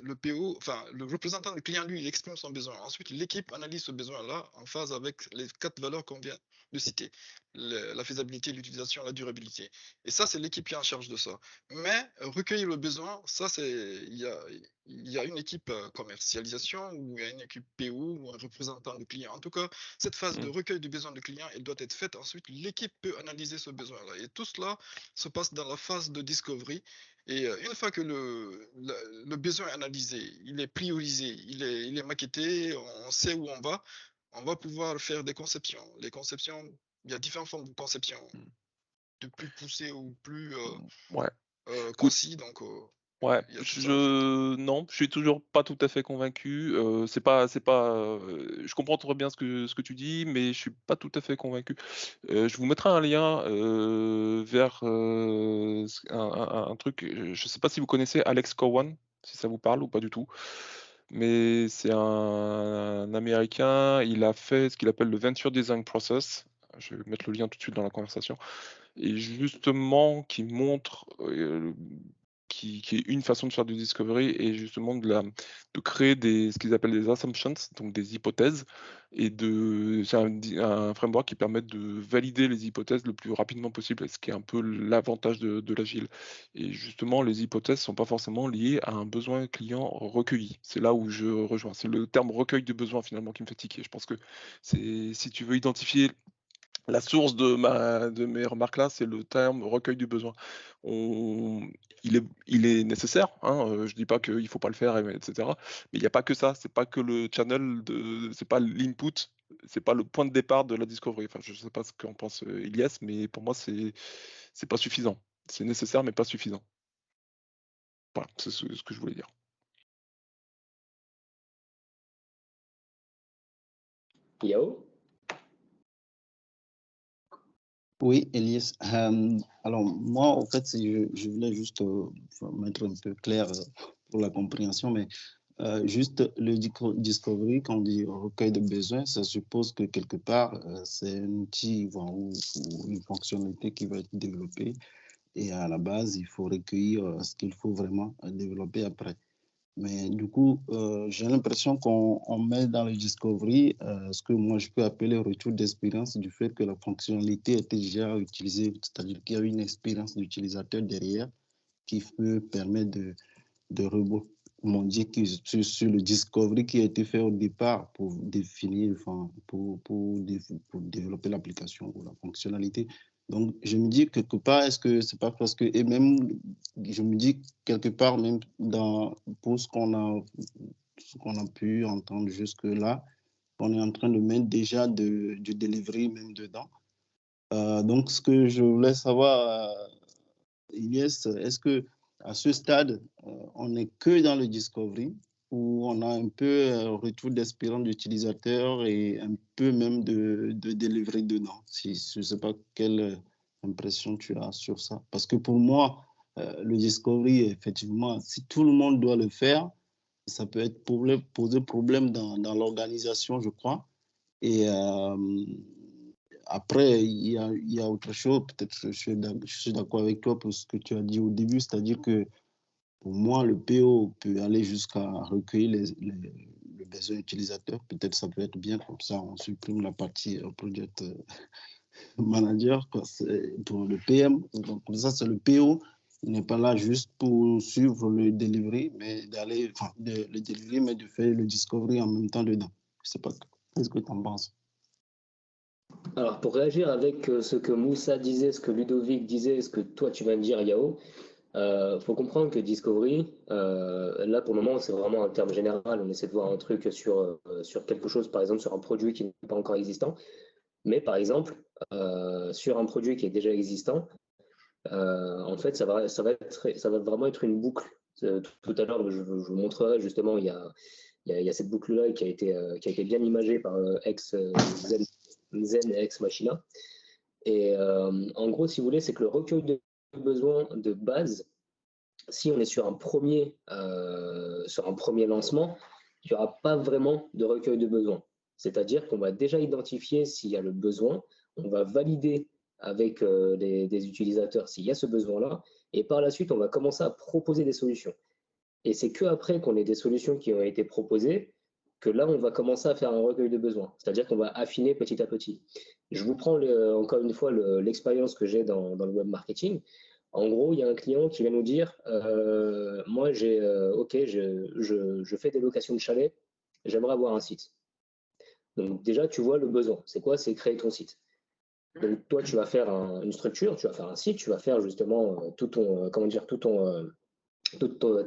le PO, enfin, le représentant du client, lui, il exprime son besoin. Ensuite, l'équipe analyse ce besoin-là en phase avec les 4 valeurs qu'on vient de citer. La faisabilité, l'utilisation, la durabilité. Et ça, c'est l'équipe qui est en charge de ça. Mais recueillir le besoin, ça, il y a une équipe commercialisation ou il y a une équipe PO ou un représentant du client. En tout cas, cette phase de recueil du besoin du client, elle doit être faite. Ensuite, l'équipe peut analyser ce besoin-là. Et tout cela se passe dans la phase de discovery. Et une fois que le besoin est analysé, il est priorisé, il est maquetté, on sait où on va pouvoir faire des conceptions. Les conceptions, il y a différentes formes de conception, de plus poussées ou plus Ouais. Écoute, concis. Donc, ouais, il y a tout ça, en fait. non, je suis toujours pas tout à fait convaincu. Je comprends très bien ce que tu dis, mais je suis pas tout à fait convaincu. Je vous mettrai un lien vers un truc. Je sais pas si vous connaissez Alex Cowan, si ça vous parle ou pas du tout. Mais c'est un Américain. Il a fait ce qu'il appelle le Venture Design Process. Je vais mettre le lien tout de suite dans la conversation. Et justement, qui montre qui est une façon de faire du discovery et justement de créer ce qu'ils appellent des assumptions, donc des hypothèses, et c'est un framework qui permet de valider les hypothèses le plus rapidement possible, ce qui est un peu l'avantage de l'agile. Et justement, les hypothèses ne sont pas forcément liées à un besoin client recueilli. C'est là où je rejoins. C'est le terme recueil de besoin finalement qui me fait tiquer. Je pense que si tu veux identifier la source de mes remarques là, c'est le terme recueil du besoin. Il est nécessaire, hein, je dis pas qu'il ne faut pas le faire, etc. Mais il n'y a pas que ça, c'est pas que le channel, c'est pas l'input, c'est pas le point de départ de la discovery. Enfin, je sais pas ce qu'en pense Ilyes, mais pour moi, c'est pas suffisant. C'est nécessaire, mais pas suffisant. Voilà, c'est ce que je voulais dire. Yao? Oui, Elias. Alors, moi, en fait, je voulais juste mettre un peu clair pour la compréhension, mais juste le discovery, quand on dit recueil de besoins, ça suppose que quelque part, c'est un outil ou une fonctionnalité qui va être développée et à la base, il faut recueillir ce qu'il faut vraiment développer après. Mais du coup, j'ai l'impression qu'on met dans le discovery ce que moi je peux appeler retour d'expérience du fait que la fonctionnalité était déjà utilisée, c'est-à-dire qu'il y a une expérience d'utilisateur derrière qui peut permettre de rebondir sur le discovery qui a été fait au départ pour définir, enfin, pour développer l'application ou la fonctionnalité. Donc, je me dis quelque part, est-ce que c'est pas parce que, et même, je me dis quelque part, même pour ce qu'on a pu entendre jusque-là, on est en train de mettre déjà du delivery même dedans. Donc, ce que je voulais savoir, Ilyes, est-ce que à ce stade, on n'est que dans le discovery où on a un peu retour d'expérience d'utilisateur et un peu même de delivery dedans. Je ne sais pas quelle impression tu as sur ça. Parce que pour moi, le discovery, effectivement, si tout le monde doit le faire, ça peut poser problème dans l'organisation, je crois. Et après, il y a autre chose. Peut-être que je suis d'accord avec toi pour ce que tu as dit au début, c'est-à-dire que pour moi, le PO peut aller jusqu'à recueillir le besoin utilisateur. Peut-être ça peut être bien, comme ça on supprime la partie project manager pour le PM. Donc, comme ça, c'est le PO. Il n'est pas là juste pour suivre le delivery, mais le delivery, mais de faire le discovery en même temps dedans. Je ne sais pas, qu'est-ce que tu en penses? Alors, pour réagir avec ce que Moussa disait, ce que Ludovic disait, ce que toi tu viens de dire, Yao, faut comprendre que Discovery, là pour le moment, c'est vraiment un terme général. On essaie de voir un truc sur quelque chose, par exemple sur un produit qui n'est pas encore existant. Mais par exemple, sur un produit qui est déjà existant, en fait, ça va vraiment être une boucle. Tout à l'heure, je vous montrerai justement, il y a cette boucle-là qui a été bien imagée par Zen et Ex Machina. Et en gros, si vous voulez, c'est que le recueil de besoins de base, si on est sur un premier lancement, il n'y aura pas vraiment de recueil de besoins. C'est-à-dire qu'on va déjà identifier s'il y a le besoin, on va valider avec des utilisateurs s'il y a ce besoin-là, et par la suite, on va commencer à proposer des solutions. Et c'est qu'après qu'on ait des solutions qui ont été proposées, que là, on va commencer à faire un recueil de besoins. C'est-à-dire qu'on va affiner petit à petit. Je vous prends encore une fois l'expérience que j'ai dans le web marketing. En gros, il y a un client qui vient nous dire, moi, je fais des locations de chalets, j'aimerais avoir un site. Donc déjà, tu vois le besoin. C'est quoi? C'est créer ton site. Donc toi, tu vas faire une structure, tu vas faire un site, tu vas faire justement toute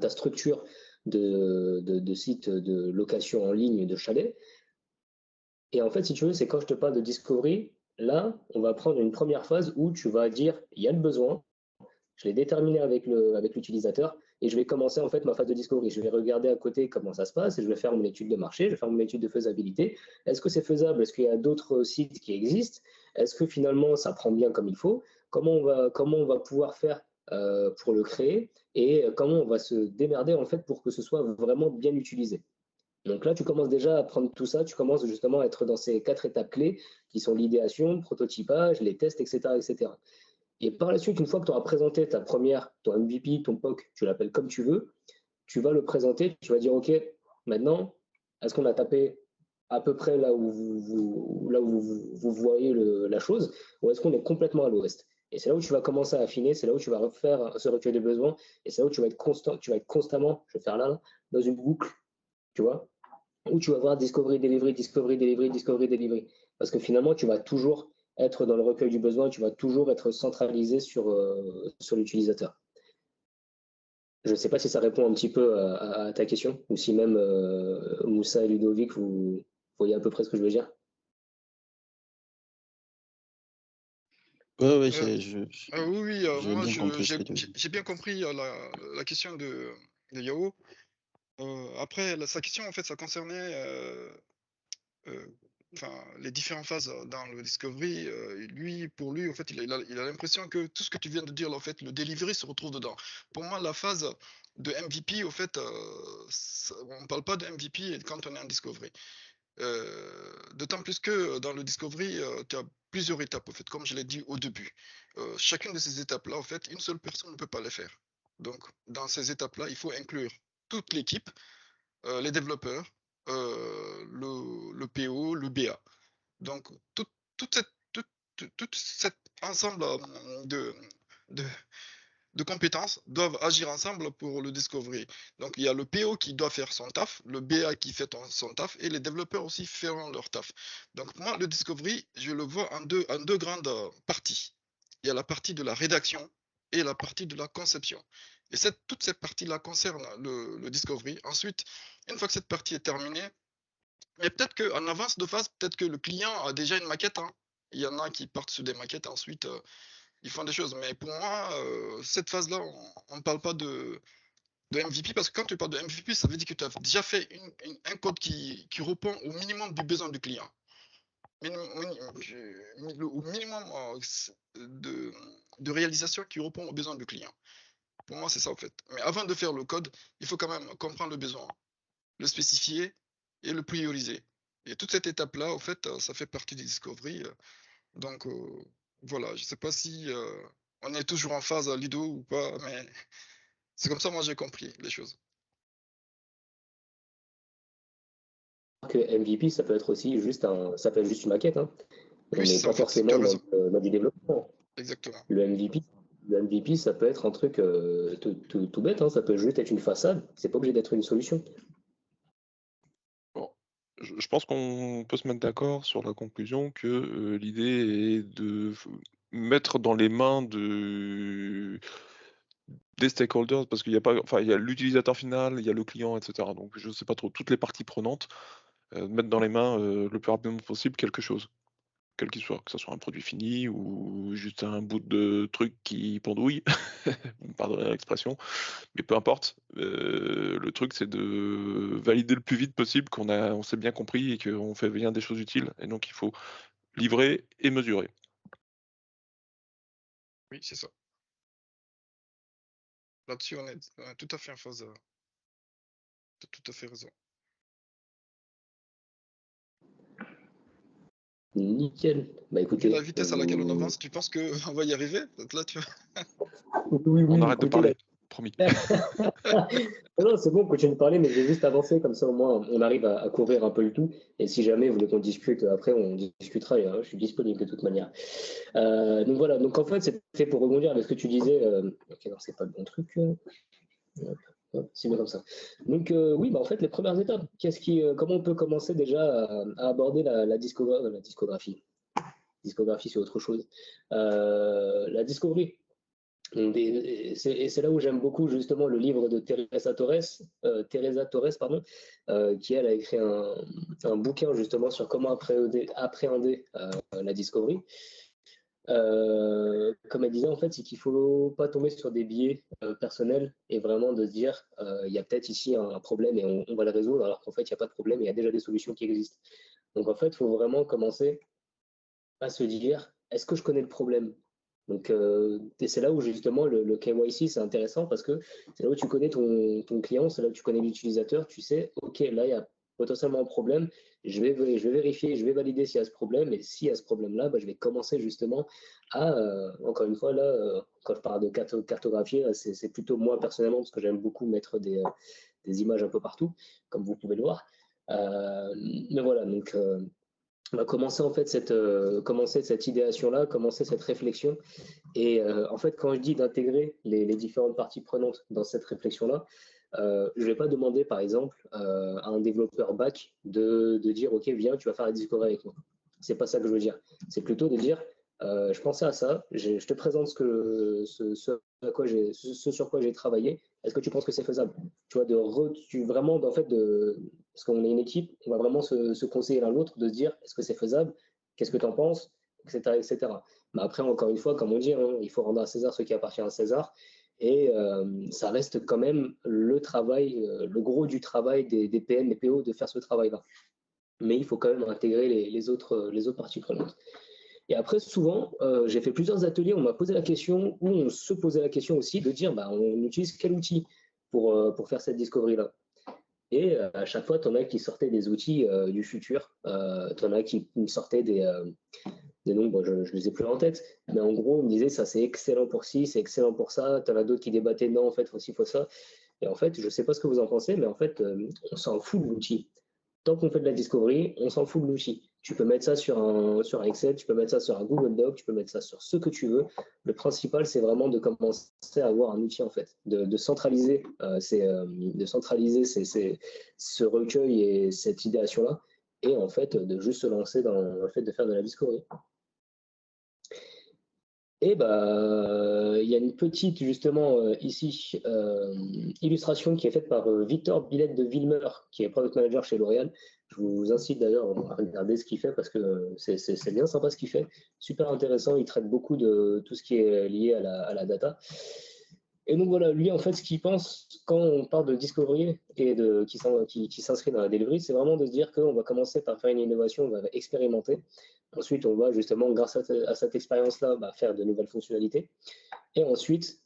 ta structure de site de location en ligne de chalet. Et en fait, si tu veux, c'est quand je te parle de discovery, là, on va prendre une première phase où tu vas dire, il y a le besoin, je l'ai déterminé avec l'utilisateur et je vais commencer en fait ma phase de discovery. Je vais regarder à côté comment ça se passe et je vais faire mon étude de marché, je vais faire mon étude de faisabilité. Est-ce que c'est faisable? Est-ce qu'il y a d'autres sites qui existent? Est-ce que finalement ça prend bien comme il faut? Comment on va pouvoir faire pour le créer et comment on va se démerder en fait pour que ce soit vraiment bien utilisé. Donc là, tu commences déjà à prendre tout ça, tu commences justement à être dans ces 4 étapes clés qui sont l'idéation, le prototypage, les tests, etc., etc. Et par la suite, une fois que tu auras présenté ton MVP, ton POC, tu l'appelles comme tu veux, tu vas le présenter, tu vas dire, OK, maintenant, est-ce qu'on a tapé à peu près là où vous voyez la chose, ou est-ce qu'on est complètement à l'ouest? Et c'est là où tu vas commencer à affiner, c'est là où tu vas refaire ce recueil de besoins, et c'est là où tu vas être constamment, je vais faire là, dans une boucle, tu vois, où tu vas voir discovery, delivery, discovery, delivery, discovery, delivery. Parce que finalement, tu vas toujours être dans le recueil du besoin, tu vas toujours être centralisé sur l'utilisateur. Je ne sais pas si ça répond un petit peu à ta question, ou si même Moussa et Ludovic, vous voyez à peu près ce que je veux dire. Oui, Oui, j'ai moi bien compris ce que tu veux dire. j'ai bien compris la question de Yao. Après, sa question, en fait, ça concernait les différentes phases dans le discovery. Pour lui, en fait, il a l'impression que tout ce que tu viens de dire, là, en fait, le delivery se retrouve dedans. Pour moi, la phase de MVP, au fait, on ne parle pas de MVP quand on est en discovery. D'autant plus que dans le discovery, tu as plusieurs étapes, en fait, comme je l'ai dit au début. Chacune de ces étapes-là, en fait, une seule personne ne peut pas les faire. Donc, dans ces étapes-là, il faut inclure toute l'équipe, les développeurs, le PO, le BA. Donc, tout cet ensemble de compétences doivent agir ensemble pour le discovery. Donc, il y a le PO qui doit faire son taf, le BA qui fait son taf, et les développeurs aussi feront leur taf. Donc, moi, le discovery, je le vois en deux grandes parties. Il y a la partie de la rédaction et la partie de la conception. Et toutes ces parties-là concernent le discovery. Ensuite, une fois que cette partie est terminée, mais peut-être qu'en avance de phase, peut-être que le client a déjà une maquette. Hein. Il y en a qui partent sur des maquettes, ensuite ils font des choses. Mais pour moi, cette phase-là, on ne parle pas de MVP, parce que quand tu parles de MVP, ça veut dire que tu as déjà fait un code qui répond au minimum du besoin du client. Au minimum de réalisation qui répond aux besoins du client. Pour moi, c'est ça en fait. Mais avant de faire le code, il faut quand même comprendre le besoin, le spécifier et le prioriser. Et toute cette étape-là, en fait, ça fait partie du discovery. Donc, voilà, je ne sais pas si on est toujours en phase à Lido ou pas, mais c'est comme ça, moi, j'ai compris les choses. Que MVP, ça peut être aussi juste une maquette. Hein. On Oui, n'est c'est ça, pas en fait, forcément tu as raison. dans du développement. Exactement. Le MVP, ça peut être un truc tout bête, hein, ça peut juste être une façade, c'est pas obligé d'être une solution. Bon, je pense qu'on peut se mettre d'accord sur la conclusion que l'idée est de mettre dans les mains des stakeholders, parce qu'il y a pas, enfin, il y a l'utilisateur final, il y a le client, etc. Donc je ne sais pas trop, toutes les parties prenantes, mettre dans les mains le plus rapidement possible quelque chose, quel qu'il soit, que ce soit un produit fini ou juste un bout de truc qui pendouille, pardonnez l'expression, mais peu importe. Le truc, c'est de valider le plus vite possible on s'est bien compris et qu'on fait bien des choses utiles. Et donc, il faut livrer et mesurer. Oui, c'est ça. Là-dessus, on est tout à fait en phase. Tu as tout à fait raison. Nickel. Bah Vu écoutez, la vitesse à laquelle on avance, tu penses qu'on va y arriver? Donc là, tu oui, On oui, arrête de écoutez, parler, promis. non, c'est bon, continue de parler, mais je vais juste avancer, comme ça au moins on arrive à couvrir un peu le tout. Et si jamais vous voulez qu'on discute après, on discutera, et, je suis disponible de toute manière. Donc voilà, donc en fait, c'était pour rebondir avec ce que tu disais. Ok, non, c'est pas le bon truc. Hop, hop, c'est bien comme ça. Donc oui, bah, en fait, les premières étapes, comment on peut commencer déjà à aborder la discographie. Discographie, c'est autre chose. La discovery. Et c'est là où j'aime beaucoup justement le livre de Teresa Torres, pardon, qui elle a écrit un bouquin justement sur comment appréhender la discovery. Comme elle disait, en fait, c'est qu'il ne faut pas tomber sur des biais personnels et vraiment de se dire, il y a peut-être ici un problème et on va le résoudre, alors qu'en fait, il n'y a pas de problème et il y a déjà des solutions qui existent. Donc, en fait, il faut vraiment commencer à se dire, est-ce que je connais le problème? Donc, c'est là où justement le KYC, c'est intéressant parce que c'est là où tu connais ton client, c'est là où tu connais l'utilisateur, tu sais, OK, là, il y a potentiellement un problème, je vais vérifier, je vais valider s'il y a ce problème, et s'il y a ce problème-là, bah, je vais commencer justement à, encore une fois, là, quand je parle de cartographier, c'est plutôt moi personnellement, parce que j'aime beaucoup mettre des images un peu partout, comme vous pouvez le voir. Mais voilà, donc on va commencer en fait commencer cette idéation-là, commencer cette réflexion. Et en fait, quand je dis d'intégrer les différentes parties prenantes dans cette réflexion-là, je ne vais pas demander, par exemple, à un développeur back de dire, OK, viens, tu vas faire la discovery avec moi. C'est pas ça que je veux dire. C'est plutôt de dire, je pensais à ça, je te présente ce sur quoi j'ai travaillé. Est-ce que tu penses que c'est faisable? Tu vois, vraiment, en fait, parce qu'on est une équipe, on va vraiment se conseiller l'un l'autre, de se dire, est-ce que c'est faisable? Qu'est-ce que tu en penses? Etc., etc. Mais après, encore une fois, comme on dit, hein, il faut rendre à César ce qui appartient à César. Et ça reste quand même le travail, le gros du travail des PM et PO de faire ce travail-là. Mais il faut quand même intégrer les autres parties prenantes. Et après, souvent, j'ai fait plusieurs ateliers, on m'a posé la question, ou on se posait la question aussi, de dire, bah, on utilise quel outil pour faire cette discovery-là. Et à chaque fois, tu en as qui sortaient des outils du futur, tu en as qui me sortaient des noms, bon, je ne les ai plus en tête, mais en gros, on me disait, ça c'est excellent pour ci, c'est excellent pour ça, tu en as d'autres qui débattaient, non, en fait, faut ci, faut ça. Et en fait, je ne sais pas ce que vous en pensez, mais en fait, on s'en fout de l'outil. Tant qu'on fait de la discovery, on s'en fout de l'outil. Tu peux mettre ça sur un Excel, tu peux mettre ça sur un Google Doc, tu peux mettre ça sur ce que tu veux. Le principal, c'est vraiment de commencer à avoir un outil, en fait, de centraliser, ce recueil et cette idéation-là, et en fait, de juste se lancer dans le fait de faire de la discovery. Et bah, il y a une petite, justement, ici, illustration qui est faite par Victor Billette de Vilmer, qui est Product Manager chez L'Oréal. Je vous incite d'ailleurs à regarder ce qu'il fait parce que c'est bien sympa ce qu'il fait. Super intéressant, il traite beaucoup de tout ce qui est lié à la data. Et donc voilà, lui, en fait, ce qu'il pense quand on parle de discovery et qui s'inscrit dans la delivery, c'est vraiment de se dire qu'on va commencer par faire une innovation, on va expérimenter. Ensuite, on va justement, grâce à cette expérience-là, faire de nouvelles fonctionnalités. Et ensuite,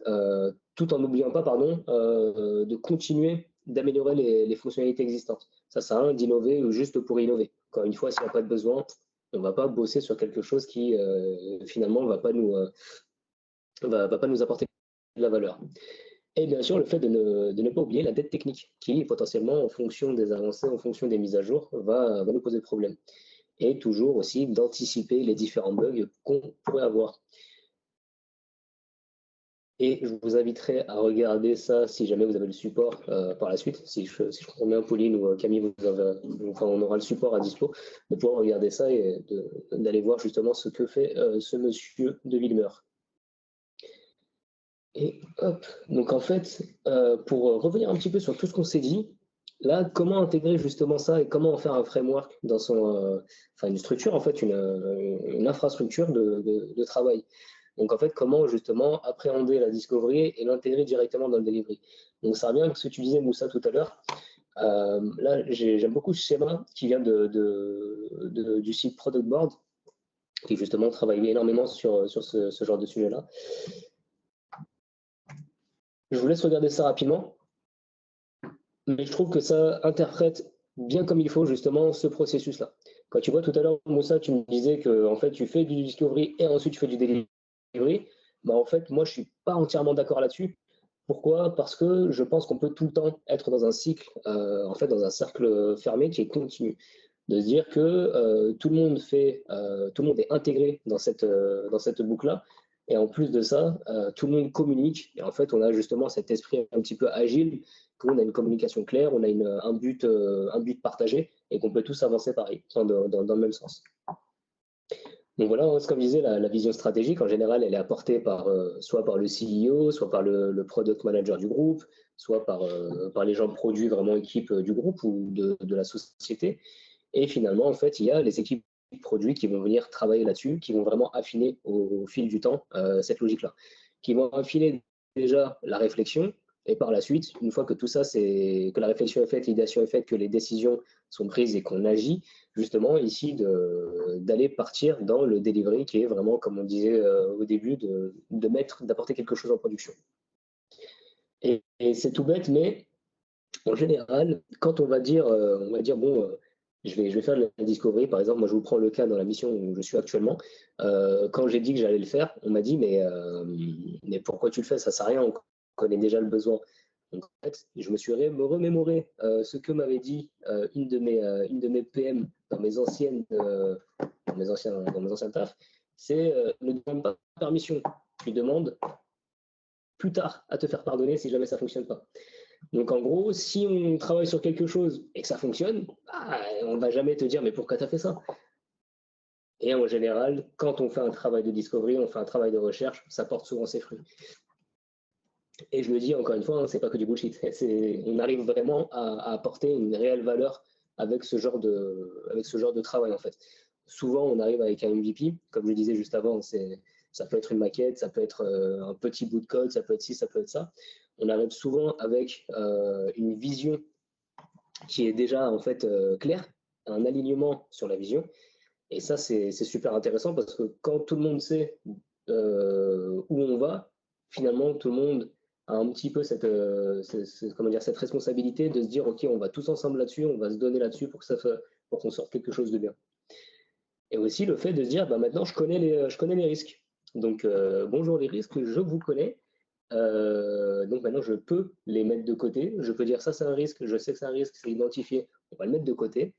tout en n'oubliant pas, de continuer d'améliorer les fonctionnalités existantes. Ça sert à rien d'innover juste pour innover. Encore une fois, s'il n'y a pas de besoin, on ne va pas bosser sur quelque chose qui, finalement, va pas nous apporter de la valeur. Et bien sûr, le fait de ne pas oublier la dette technique, qui potentiellement, en fonction des avancées, en fonction des mises à jour, va nous poser problème. Et toujours aussi d'anticiper les différents bugs qu'on pourrait avoir. Et je vous inviterai à regarder ça si jamais vous avez le support par la suite. Si je comprends bien, Pauline ou Camille, on aura le support à dispo, de pouvoir regarder ça et d'aller voir justement ce que fait ce monsieur de Vilmer. Et hop, donc en fait, pour revenir un petit peu sur tout ce qu'on s'est dit, là, comment intégrer justement ça et comment en faire un framework dans une structure, en fait, une infrastructure de travail. Donc en fait, comment justement appréhender la discovery et l'intégrer directement dans le delivery. Donc ça revient à ce que tu disais, Moussa, tout à l'heure. Là, j'aime beaucoup ce schéma qui vient du site Product Board, qui justement travaille énormément sur ce genre de sujet-là. Je vous laisse regarder ça rapidement, mais je trouve que ça interprète bien comme il faut justement ce processus-là. Quand tu vois tout à l'heure, Moussa, tu me disais que en fait, tu fais du discovery et ensuite tu fais du delivery. Bah, en fait, moi, je suis pas entièrement d'accord là-dessus. Pourquoi? Parce que je pense qu'on peut tout le temps être dans un cycle, en fait, dans un cercle fermé qui est continu. De se dire que tout le monde est intégré dans cette boucle-là. Et en plus de ça, tout le monde communique. Et en fait, on a justement cet esprit un petit peu agile, qu'on a une communication claire, on a un but partagé et qu'on peut tous avancer pareil, dans le même sens. Donc voilà, c'est comme je disais, la vision stratégique, en général, elle est apportée soit par le CEO, soit par le product manager du groupe, soit par les gens produits vraiment équipe du groupe ou de la société. Et finalement, en fait, il y a les équipes produits qui vont venir travailler là-dessus, qui vont vraiment affiner au fil du temps cette logique-là, qui vont affiner déjà la réflexion. Et par la suite, une fois que tout ça, que la réflexion est faite, l'idéation est faite, que les décisions sont prises et qu'on agit, justement, ici, d'aller partir dans le delivery qui est vraiment, comme on disait au début, d'apporter quelque chose en production. Et c'est tout bête, mais en général, quand on va dire bon, je vais faire de la discovery, par exemple, moi je vous prends le cas dans la mission où je suis actuellement. Quand j'ai dit que j'allais le faire, on m'a dit mais pourquoi tu le fais? Ça sert à rien, on connaît déjà le besoin. Donc en fait, je me suis remémoré ce que m'avait dit une de mes PM dans mes anciens tafs, c'est ne demande pas permission, tu demandes plus tard à te faire pardonner si jamais ça ne fonctionne pas. Donc en gros, si on travaille sur quelque chose et que ça fonctionne, on ne va jamais te dire mais pourquoi tu as fait ça? Et en général, quand on fait un travail de discovery, on fait un travail de recherche, ça porte souvent ses fruits. Et je le dis encore une fois, c'est pas que du bullshit. On arrive vraiment à apporter une réelle valeur avec ce genre de travail en fait. Souvent, on arrive avec un MVP, comme je le disais juste avant, ça peut être une maquette, ça peut être un petit bout de code, ça peut être ci, ça peut être ça. On arrive souvent avec une vision qui est déjà en fait claire, un alignement sur la vision. Et ça, c'est super intéressant parce que quand tout le monde sait où on va, finalement, tout le monde a un petit peu cette responsabilité de se dire, OK, on va tous ensemble là-dessus, on va se donner là-dessus pour qu'on sorte quelque chose de bien. Et aussi le fait de se dire, bah, maintenant, je connais les risques. Donc, bonjour les risques, je vous connais. Donc maintenant, je peux les mettre de côté. Je peux dire, ça, c'est un risque, je sais que c'est un risque, c'est identifié, on va le mettre de côté.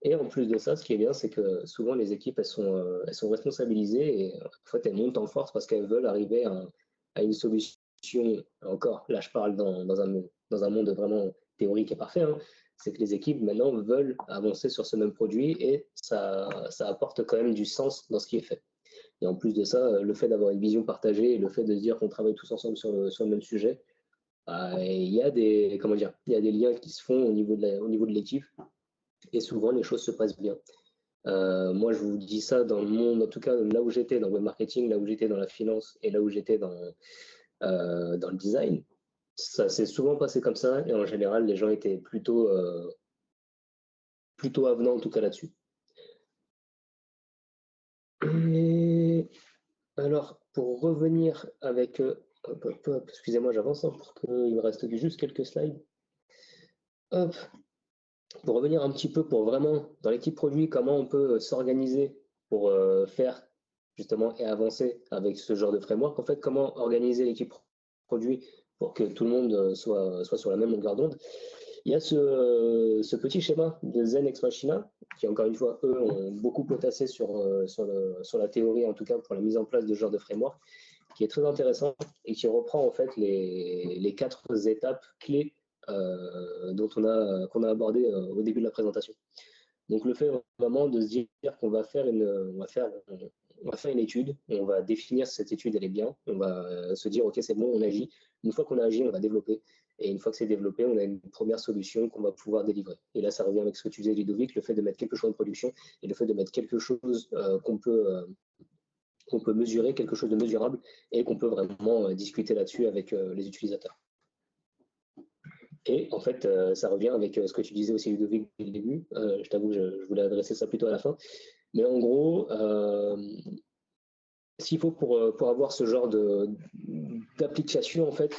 Et en plus de ça, ce qui est bien, c'est que souvent les équipes, elles sont responsabilisées et en fait, elles montent en force parce qu'elles veulent arriver à une solution. Encore, là, je parle dans un monde vraiment théorique et parfait, hein. C'est que les équipes maintenant veulent avancer sur ce même produit et ça apporte quand même du sens dans ce qui est fait. Et en plus de ça, le fait d'avoir une vision partagée et le fait de se dire qu'on travaille tous ensemble sur le même sujet, il y a des liens qui se font au niveau de l'équipe et souvent les choses se passent bien. Moi, je vous dis ça dans le monde, en tout cas là où j'étais dans le web marketing, là où j'étais dans la finance et là où j'étais dans le design, ça s'est souvent passé comme ça et en général, les gens étaient plutôt avenants en tout cas là-dessus. Et alors, pour revenir avec... excusez-moi, j'avance pour qu'il me reste juste quelques slides. Hop. Pour revenir un petit peu pour vraiment, dans l'équipe produit, comment on peut s'organiser pour faire justement et avancer avec ce genre de framework. En fait, comment organiser l'équipe produit pour que tout le monde soit sur la même longueur d'onde. Il y a ce petit schéma de Zen Ex Machina, qui encore une fois, eux, ont beaucoup potassé sur la théorie, en tout cas pour la mise en place de ce genre de framework, qui est très intéressant et qui reprend en fait les 4 étapes clés qu'on a abordé au début de la présentation. Donc le fait vraiment de se dire qu'on va faire une étude, on va définir si cette étude elle est bien, on va se dire ok c'est bon, on agit. Une fois qu'on a agi, on va développer. Et une fois que c'est développé, on a une première solution qu'on va pouvoir délivrer. Et là, ça revient avec ce que tu disais, Ludovic, le fait de mettre quelque chose en production et le fait de mettre quelque chose qu'on peut mesurer, quelque chose de mesurable et qu'on peut vraiment discuter là-dessus avec les utilisateurs. Et en fait, ça revient avec ce que tu disais aussi, Ludovic, dès le début. Je t'avoue, je voulais adresser ça plutôt à la fin. Mais en gros, s'il faut pour avoir ce genre d'application, en fait,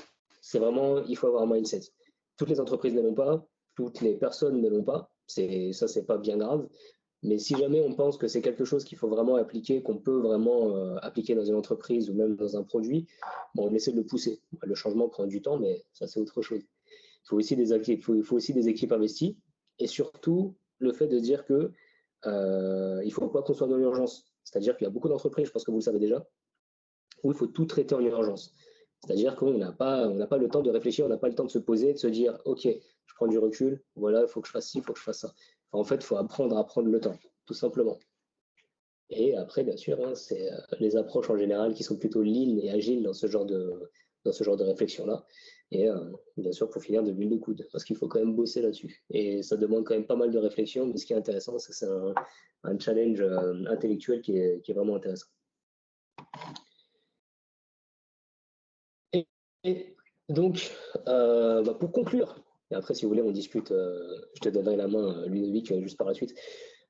c'est vraiment, il faut avoir un mindset. Toutes les entreprises ne l'ont pas, toutes les personnes ne l'ont pas. Ça, c'est pas bien grave. Mais si jamais on pense que c'est quelque chose qu'il faut vraiment appliquer, qu'on peut vraiment appliquer dans une entreprise ou même dans un produit, bon, on essaie de le pousser. Le changement prend du temps, mais ça, c'est autre chose. Il faut aussi des équipes investies et surtout le fait de dire que il ne faut pas qu'on soit dans l'urgence. C'est-à-dire qu'il y a beaucoup d'entreprises, je pense que vous le savez déjà, où il faut tout traiter en urgence. C'est-à-dire qu'on n'a pas le temps de réfléchir, on n'a pas le temps de se poser, de se dire, OK, je prends du recul, voilà, il faut que je fasse ci, il faut que je fasse ça. Enfin, en fait, il faut apprendre à prendre le temps, tout simplement. Et après, bien sûr, hein, c'est les approches en général qui sont plutôt lean et agiles dans ce genre de réflexion-là. Et bien sûr, pour finir, de l'huile de coude, parce qu'il faut quand même bosser là-dessus. Et ça demande quand même pas mal de réflexion, mais ce qui est intéressant, c'est que c'est un challenge intellectuel qui est vraiment intéressant. Et donc, pour conclure, et après, si vous voulez, on discute, je te donnerai la main, Ludovic, juste par la suite.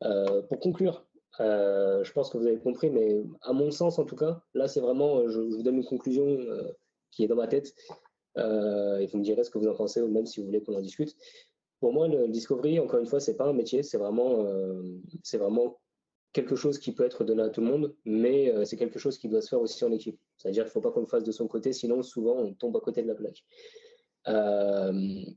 Pour conclure, je pense que vous avez compris, mais à mon sens, en tout cas, là, c'est vraiment, je vous donne une conclusion qui est dans ma tête, et vous me direz ce que vous en pensez, ou même si vous voulez qu'on en discute. Pour moi, le discovery, encore une fois, c'est pas un métier, c'est vraiment quelque chose qui peut être donné à tout le monde, mais c'est quelque chose qui doit se faire aussi en équipe. C'est-à-dire qu'il ne faut pas qu'on le fasse de son côté, sinon souvent on tombe à côté de la plaque. Il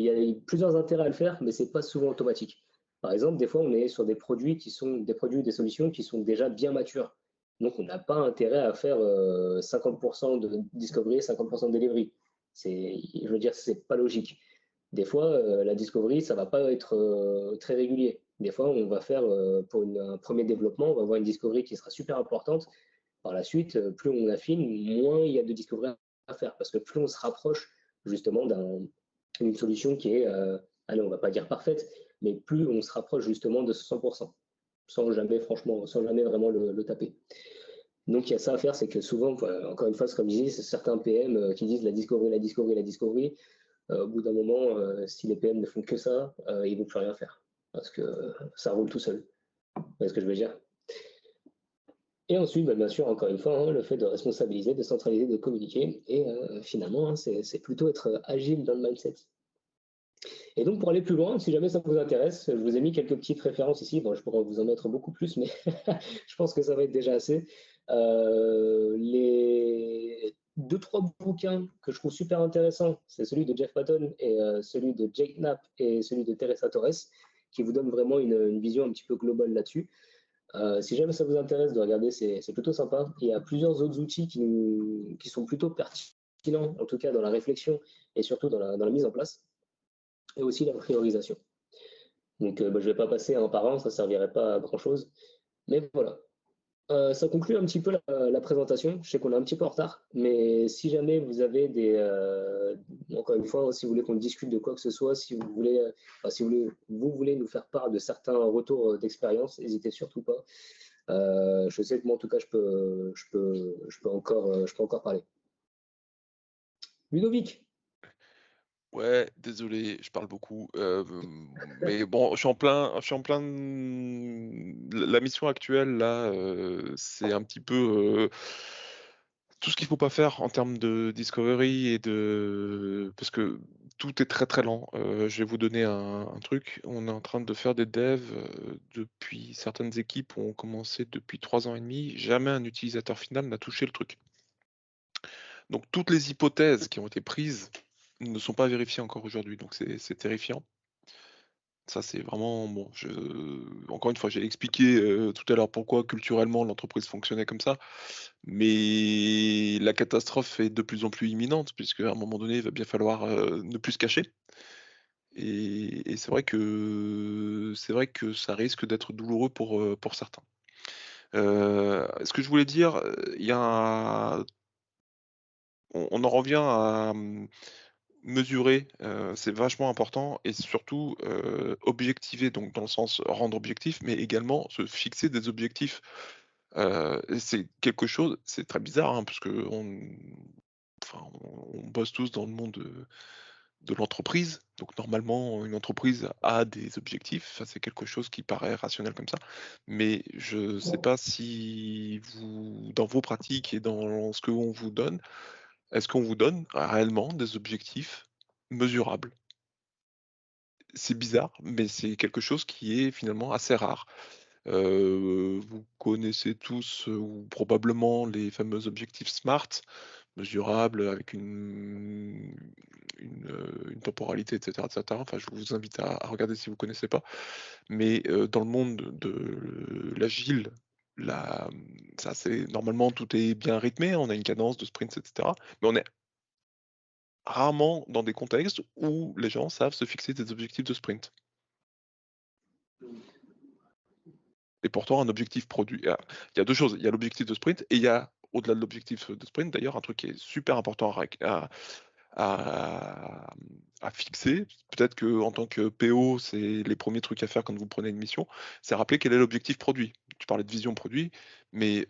y a plusieurs intérêts à le faire, mais ce n'est pas souvent automatique. Par exemple, des fois, on est sur des produits des solutions qui sont déjà bien matures. Donc, on n'a pas intérêt à faire 50% de discovery et 50% de delivery. Je veux dire, c'est pas logique. Des fois, la discovery, ça va pas être très régulier. Des fois, on va faire, pour un premier développement, on va avoir une discovery qui sera super importante. Par la suite, plus on affine, moins il y a de discovery à faire, parce que plus on se rapproche justement d'une solution qui est, allez, on va pas dire parfaite, mais plus on se rapproche justement de 100%, sans jamais vraiment le taper. Donc il y a ça à faire, c'est que souvent, encore une fois, comme je dis, c'est certains PM qui disent la discovery. Au bout d'un moment, si les PM ne font que ça, ils ne vont plus rien faire, parce que ça roule tout seul. Vous voyez ce que je veux dire? Et ensuite, bien sûr, encore une fois, hein, le fait de responsabiliser, de centraliser, de communiquer, et finalement, hein, c'est plutôt être agile dans le mindset. Et donc, pour aller plus loin, si jamais ça vous intéresse, je vous ai mis quelques petites références ici. Bon, je pourrais vous en mettre beaucoup plus, mais je pense que ça va être déjà assez. Les 2-3 bouquins que je trouve super intéressants, c'est celui de Jeff Patton et celui de Jake Knapp et celui de Teresa Torres, qui vous donnent vraiment une vision un petit peu globale là-dessus. Si jamais ça vous intéresse de regarder, c'est plutôt sympa. Il y a plusieurs autres outils qui sont plutôt pertinents, en tout cas dans la réflexion et surtout dans la mise en place, et aussi la priorisation. Donc, je ne vais pas passer un par un, ça ne servirait pas à grand-chose. Mais voilà. Ça conclut un petit peu la présentation. Je sais qu'on est un petit peu en retard, mais si jamais vous avez encore une fois, si vous voulez qu'on discute de quoi que ce soit, si vous voulez nous faire part de certains retours d'expérience, n'hésitez surtout pas. Je sais que moi, en tout cas, je peux encore parler. Ludovic. Ouais, désolé, je parle beaucoup. Mais bon, je suis en plein. La mission actuelle, là, c'est un petit peu tout ce qu'il ne faut pas faire en termes de discovery parce que tout est très très lent. Je vais vous donner un truc. On est en train de faire des devs depuis certaines équipes ont commencé depuis 3 ans et demi. Jamais un utilisateur final n'a touché le truc. Donc toutes les hypothèses qui ont été prises ne sont pas vérifiées encore aujourd'hui, donc c'est terrifiant. Ça, c'est vraiment bon. Encore une fois, j'ai expliqué tout à l'heure pourquoi culturellement l'entreprise fonctionnait comme ça, mais la catastrophe est de plus en plus imminente, puisque à un moment donné, il va bien falloir ne plus se cacher. Et c'est vrai que ça risque d'être douloureux pour certains. Ce que je voulais dire, on en revient à mesurer, c'est vachement important et surtout, objectiver, donc dans le sens rendre objectif, mais également se fixer des objectifs. C'est quelque chose c'est très bizarre, hein, parce qu'on bosse tous dans le monde, de l'entreprise, donc normalement une entreprise a des objectifs, ça c'est quelque chose qui paraît rationnel comme ça. Mais je sais pas si vous dans vos pratiques et dans ce qu'on vous donne, est-ce qu'on vous donne réellement des objectifs mesurables? c'est bizarre, mais c'est quelque chose qui est finalement assez rare. Vous connaissez tous ou probablement les fameux objectifs SMART, mesurables avec une temporalité, etc., etc. Enfin, je vous invite à regarder si vous ne connaissez pas. Mais dans le monde de l'agile, ça c'est normalement tout est bien rythmé, on a une cadence de sprints, etc. Mais on est rarement dans des contextes où les gens savent se fixer des objectifs de sprint. Et pourtant, un objectif produit, il y a deux choses. Il y a l'objectif de sprint et il y a, au-delà de l'objectif de sprint, d'ailleurs, un truc qui est super important à fixer. Peut-être qu'en tant que PO, c'est les premiers trucs à faire quand vous prenez une mission, c'est rappeler quel est l'objectif produit. Tu parlais de vision produit, mais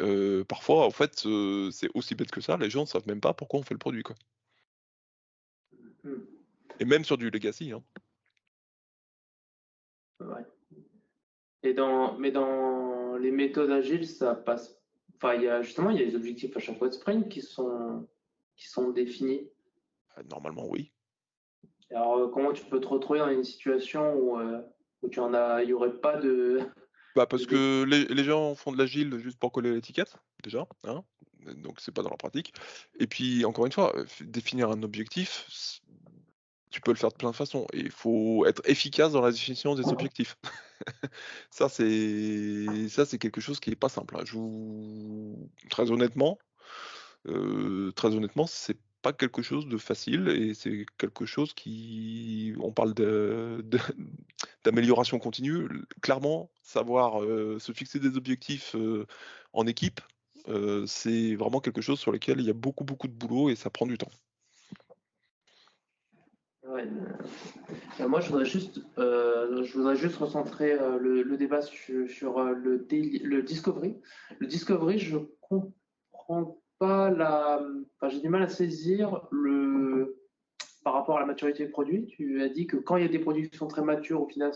parfois, en fait, c'est aussi bête que ça. Les gens ne savent même pas pourquoi on fait le produit, quoi. Et même sur du legacy, hein. Ouais. Mais dans les méthodes agiles, ça passe. Enfin, il y a les objectifs à chaque fois de sprint qui sont définis. Normalement, oui. Alors, comment tu peux te retrouver dans une situation où il y aurait pas de. Bah parce que les gens font de l'agile juste pour coller l'étiquette, déjà, hein, donc c'est pas dans leur pratique. Et puis, encore une fois, définir un objectif, tu peux le faire de plein de façons. Et il faut être efficace dans la définition des objectifs. Ça, c'est quelque chose qui est pas simple, hein. Très honnêtement, c'est pas quelque chose de facile et c'est quelque chose on parle d'amélioration continue. Clairement, savoir se fixer des objectifs en équipe, c'est vraiment quelque chose sur lequel il y a beaucoup, beaucoup de boulot et ça prend du temps. Ouais. Moi, je voudrais juste recentrer le débat sur le Discovery. Le Discovery, je comprends pas Enfin, j'ai du mal à saisir par rapport à la maturité du produit. Tu as dit que quand il y a des produits qui sont très matures, au final,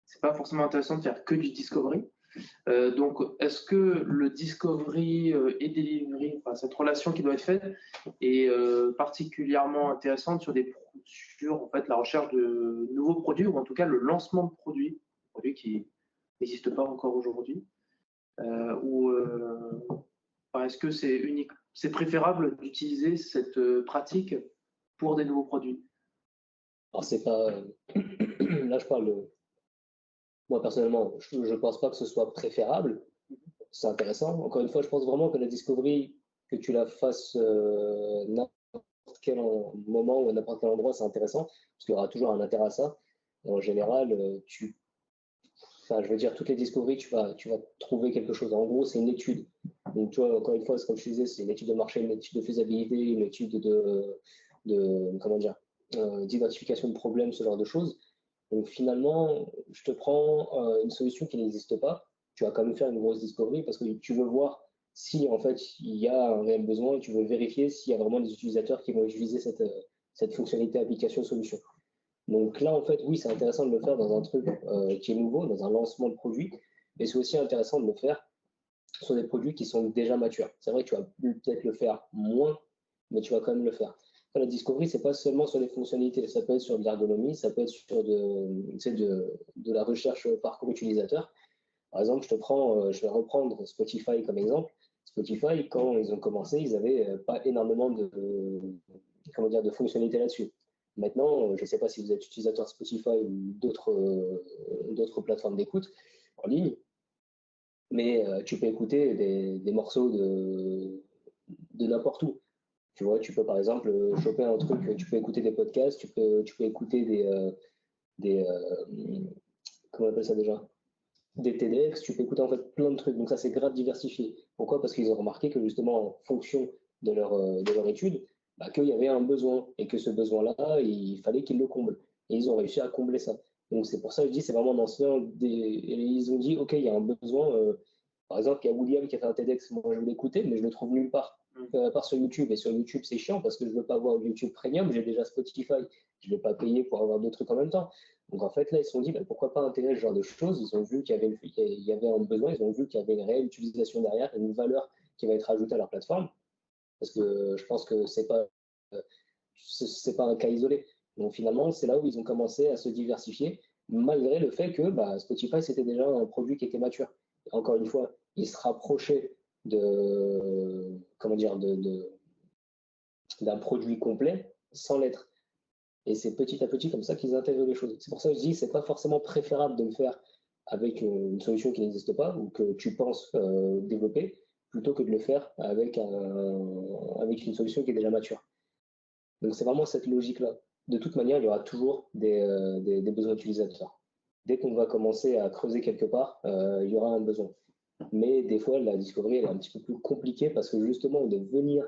c'est pas forcément intéressant de faire que du Discovery. Donc, est-ce que le discovery et delivery, enfin, cette relation qui doit être faite, est particulièrement intéressante sur en fait, la recherche de nouveaux produits, ou en tout cas le lancement de produits qui n'existent pas encore aujourd'hui, enfin, est-ce que c'est préférable d'utiliser cette pratique pour des nouveaux produits? Alors, c'est pas. Là, je parle de. Moi, personnellement, je ne pense pas que ce soit préférable. C'est intéressant. Encore une fois, je pense vraiment que la discovery, que tu la fasses n'importe quel moment ou à n'importe quel endroit, c'est intéressant, parce qu'il y aura toujours un intérêt à ça. Et en général, enfin, je veux dire, toutes les discoveries, tu vas trouver quelque chose. En gros, c'est une étude. Donc, tu vois, encore une fois, comme je disais, c'est une étude de marché, une étude de faisabilité, une étude comment dire, d'identification de problèmes, ce genre de choses. Donc, finalement, je te prends une solution qui n'existe pas. Tu vas quand même faire une grosse discovery parce que tu veux voir si, en fait, il y a un réel besoin et tu veux vérifier s'il y a vraiment des utilisateurs qui vont utiliser cette fonctionnalité application solution. Donc là, en fait, oui, c'est intéressant de le faire dans un truc qui est nouveau, dans un lancement de produit, mais c'est aussi intéressant de le faire sur des produits qui sont déjà matures. C'est vrai que tu vas peut-être le faire moins, mais tu vas quand même le faire. La discovery, c'est pas seulement sur les fonctionnalités, ça peut être sur de l'ergonomie, ça peut être sur de la recherche parcours utilisateur. Par exemple, je vais reprendre Spotify comme exemple. Spotify, quand ils ont commencé, ils n'avaient pas énormément de fonctionnalités là-dessus. Maintenant, je ne sais pas si vous êtes utilisateur de Spotify ou d'autres plateformes d'écoute en ligne, mais tu peux écouter des morceaux de n'importe où. Tu vois, tu peux par exemple choper un truc, tu peux écouter des podcasts, tu peux écouter comment on appelle ça déjà? Des TEDx, tu peux écouter en fait plein de trucs. Donc ça, c'est grave diversifié. Pourquoi? Parce qu'ils ont remarqué que justement, en fonction de leur étude, qu'il y avait un besoin et que ce besoin-là, il fallait qu'ils le comblent. Et ils ont réussi à combler ça. Donc c'est pour ça que je dis, c'est vraiment ils ont dit, OK, il y a un besoin. Par exemple, il y a William qui a fait un TEDx, moi je veux l'écouter, mais je le trouve nulle part. À part sur YouTube. Et sur YouTube, c'est chiant parce que je ne veux pas voir YouTube Premium, j'ai déjà Spotify. Je ne vais pas payer pour avoir deux trucs en même temps. Donc en fait, là, ils se sont dit, pourquoi pas intégrer ce genre de choses. Ils ont vu qu'il y avait un besoin, ils ont vu qu'il y avait une réelle utilisation derrière, une valeur qui va être ajoutée à leur plateforme. Parce que je pense que c'est pas un cas isolé. Donc finalement, c'est là où ils ont commencé à se diversifier, malgré le fait que Spotify, c'était déjà un produit qui était mature. Et encore une fois, ils se rapprochaient d'un produit complet sans l'être. Et c'est petit à petit comme ça qu'ils intègrent les choses. C'est pour ça que je dis que ce n'est pas forcément préférable de le faire avec une solution qui n'existe pas ou que tu penses développer, plutôt que de le faire avec une solution qui est déjà mature. Donc c'est vraiment cette logique-là. De toute manière, il y aura toujours des besoins utilisateurs. Dès qu'on va commencer à creuser quelque part, il y aura un besoin. Mais des fois, la discovery elle est un petit peu plus compliquée parce que justement, de venir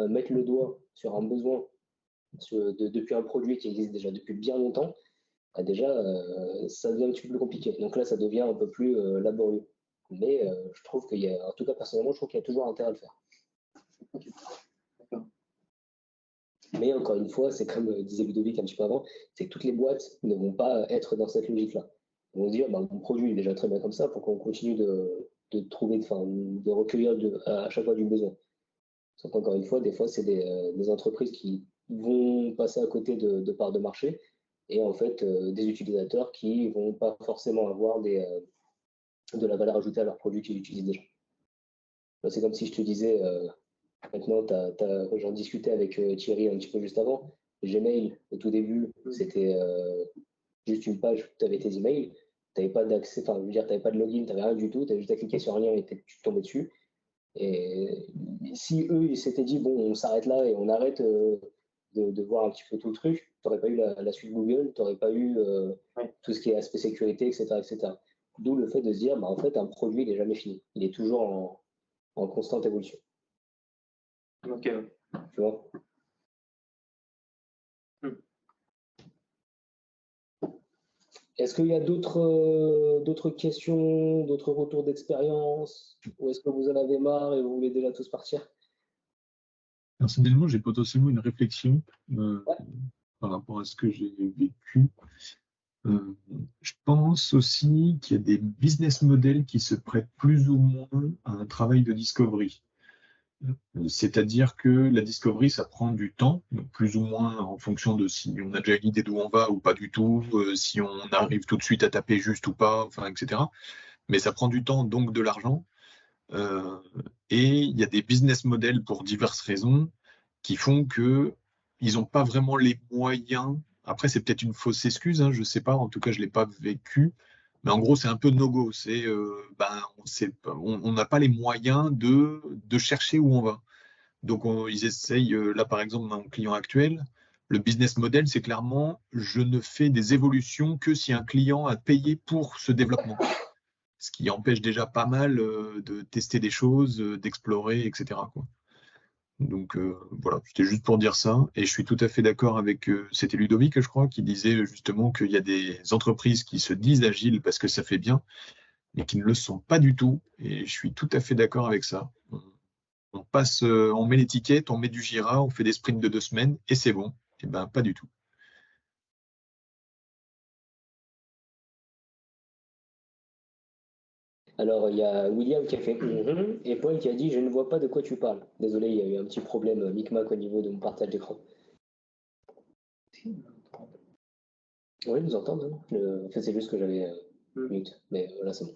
mettre le doigt sur un besoin depuis un produit qui existe déjà depuis bien longtemps, déjà, ça devient un petit peu plus compliqué. Donc là, ça devient un peu plus laborieux. Mais je trouve qu'il y a, en tout cas personnellement, je trouve qu'il y a toujours intérêt à le faire. Okay. D'accord. Mais encore une fois, c'est comme disait Ludovic un petit peu avant, c'est que toutes les boîtes ne vont pas être dans cette logique-là. Ils vont se dire, mon produit est déjà très bien comme ça, pour qu'on continue de trouver, de recueillir à chaque fois du besoin. Sauf qu'encore une fois, des fois, c'est des entreprises qui vont passer à côté de parts de marché et en fait des utilisateurs qui vont pas forcément avoir de la valeur ajoutée à leurs produits qu'ils utilisent déjà. C'est comme si je te disais, maintenant, j'en discutais avec Thierry un petit peu juste avant, Gmail, au tout début, c'était juste une page où tu avais tes emails, tu n'avais pas d'accès, enfin, je veux dire, tu n'avais pas de login, tu n'avais rien du tout, tu avais juste à cliquer sur un lien et tu tombais dessus. Et si eux, ils s'étaient dit, bon, on s'arrête là et on arrête de voir un petit peu tout le truc, tu n'aurais pas eu la suite Google, tu n'aurais pas eu tout ce qui est aspect sécurité, etc. etc. D'où le fait de se dire, en fait, un produit, il n'est jamais fini. Il est toujours en constante évolution. Ok. Tu vois. Est-ce qu'il y a d'autres questions, d'autres retours d'expérience, ou est-ce que vous en avez marre et vous voulez déjà tous partir? Personnellement, j'ai potentiellement une réflexion par rapport à ce que j'ai vécu. Je pense aussi qu'il y a des business models qui se prêtent plus ou moins à un travail de discovery. C'est-à-dire que la discovery, ça prend du temps, plus ou moins en fonction de si on a déjà une idée d'où on va ou pas du tout, si on arrive tout de suite à taper juste ou pas, enfin, etc. Mais ça prend du temps, donc de l'argent. Et il y a des business models pour diverses raisons qui font que ils n'ont pas vraiment les moyens. Après, c'est peut-être une fausse excuse, hein, je ne sais pas, en tout cas, je ne l'ai pas vécu. Mais en gros, c'est un peu no-go. On n'a pas les moyens de chercher où on va. Donc, ils essayent, là, par exemple, mon client actuel, le business model, c'est clairement, je ne fais des évolutions que si un client a payé pour ce développement. Ce qui empêche déjà pas mal de tester des choses, d'explorer, etc., quoi. Donc voilà, c'était juste pour dire ça. Et je suis tout à fait d'accord avec, c'était Ludovic, je crois, qui disait justement qu'il y a des entreprises qui se disent agiles parce que ça fait bien, mais qui ne le sont pas du tout. Et je suis tout à fait d'accord avec ça. On passe, on met l'étiquette, on met du Jira, on fait des sprints de 2 semaines et c'est bon. Et ben pas du tout. Alors, il y a William qui a fait et Paul qui a dit je ne vois pas de quoi tu parles. Désolé, il y a eu un petit problème micmac au niveau de mon partage d'écran. Oui, ils nous entendent. Hein. En fait, c'est juste que j'avais mute, mais là, c'est bon.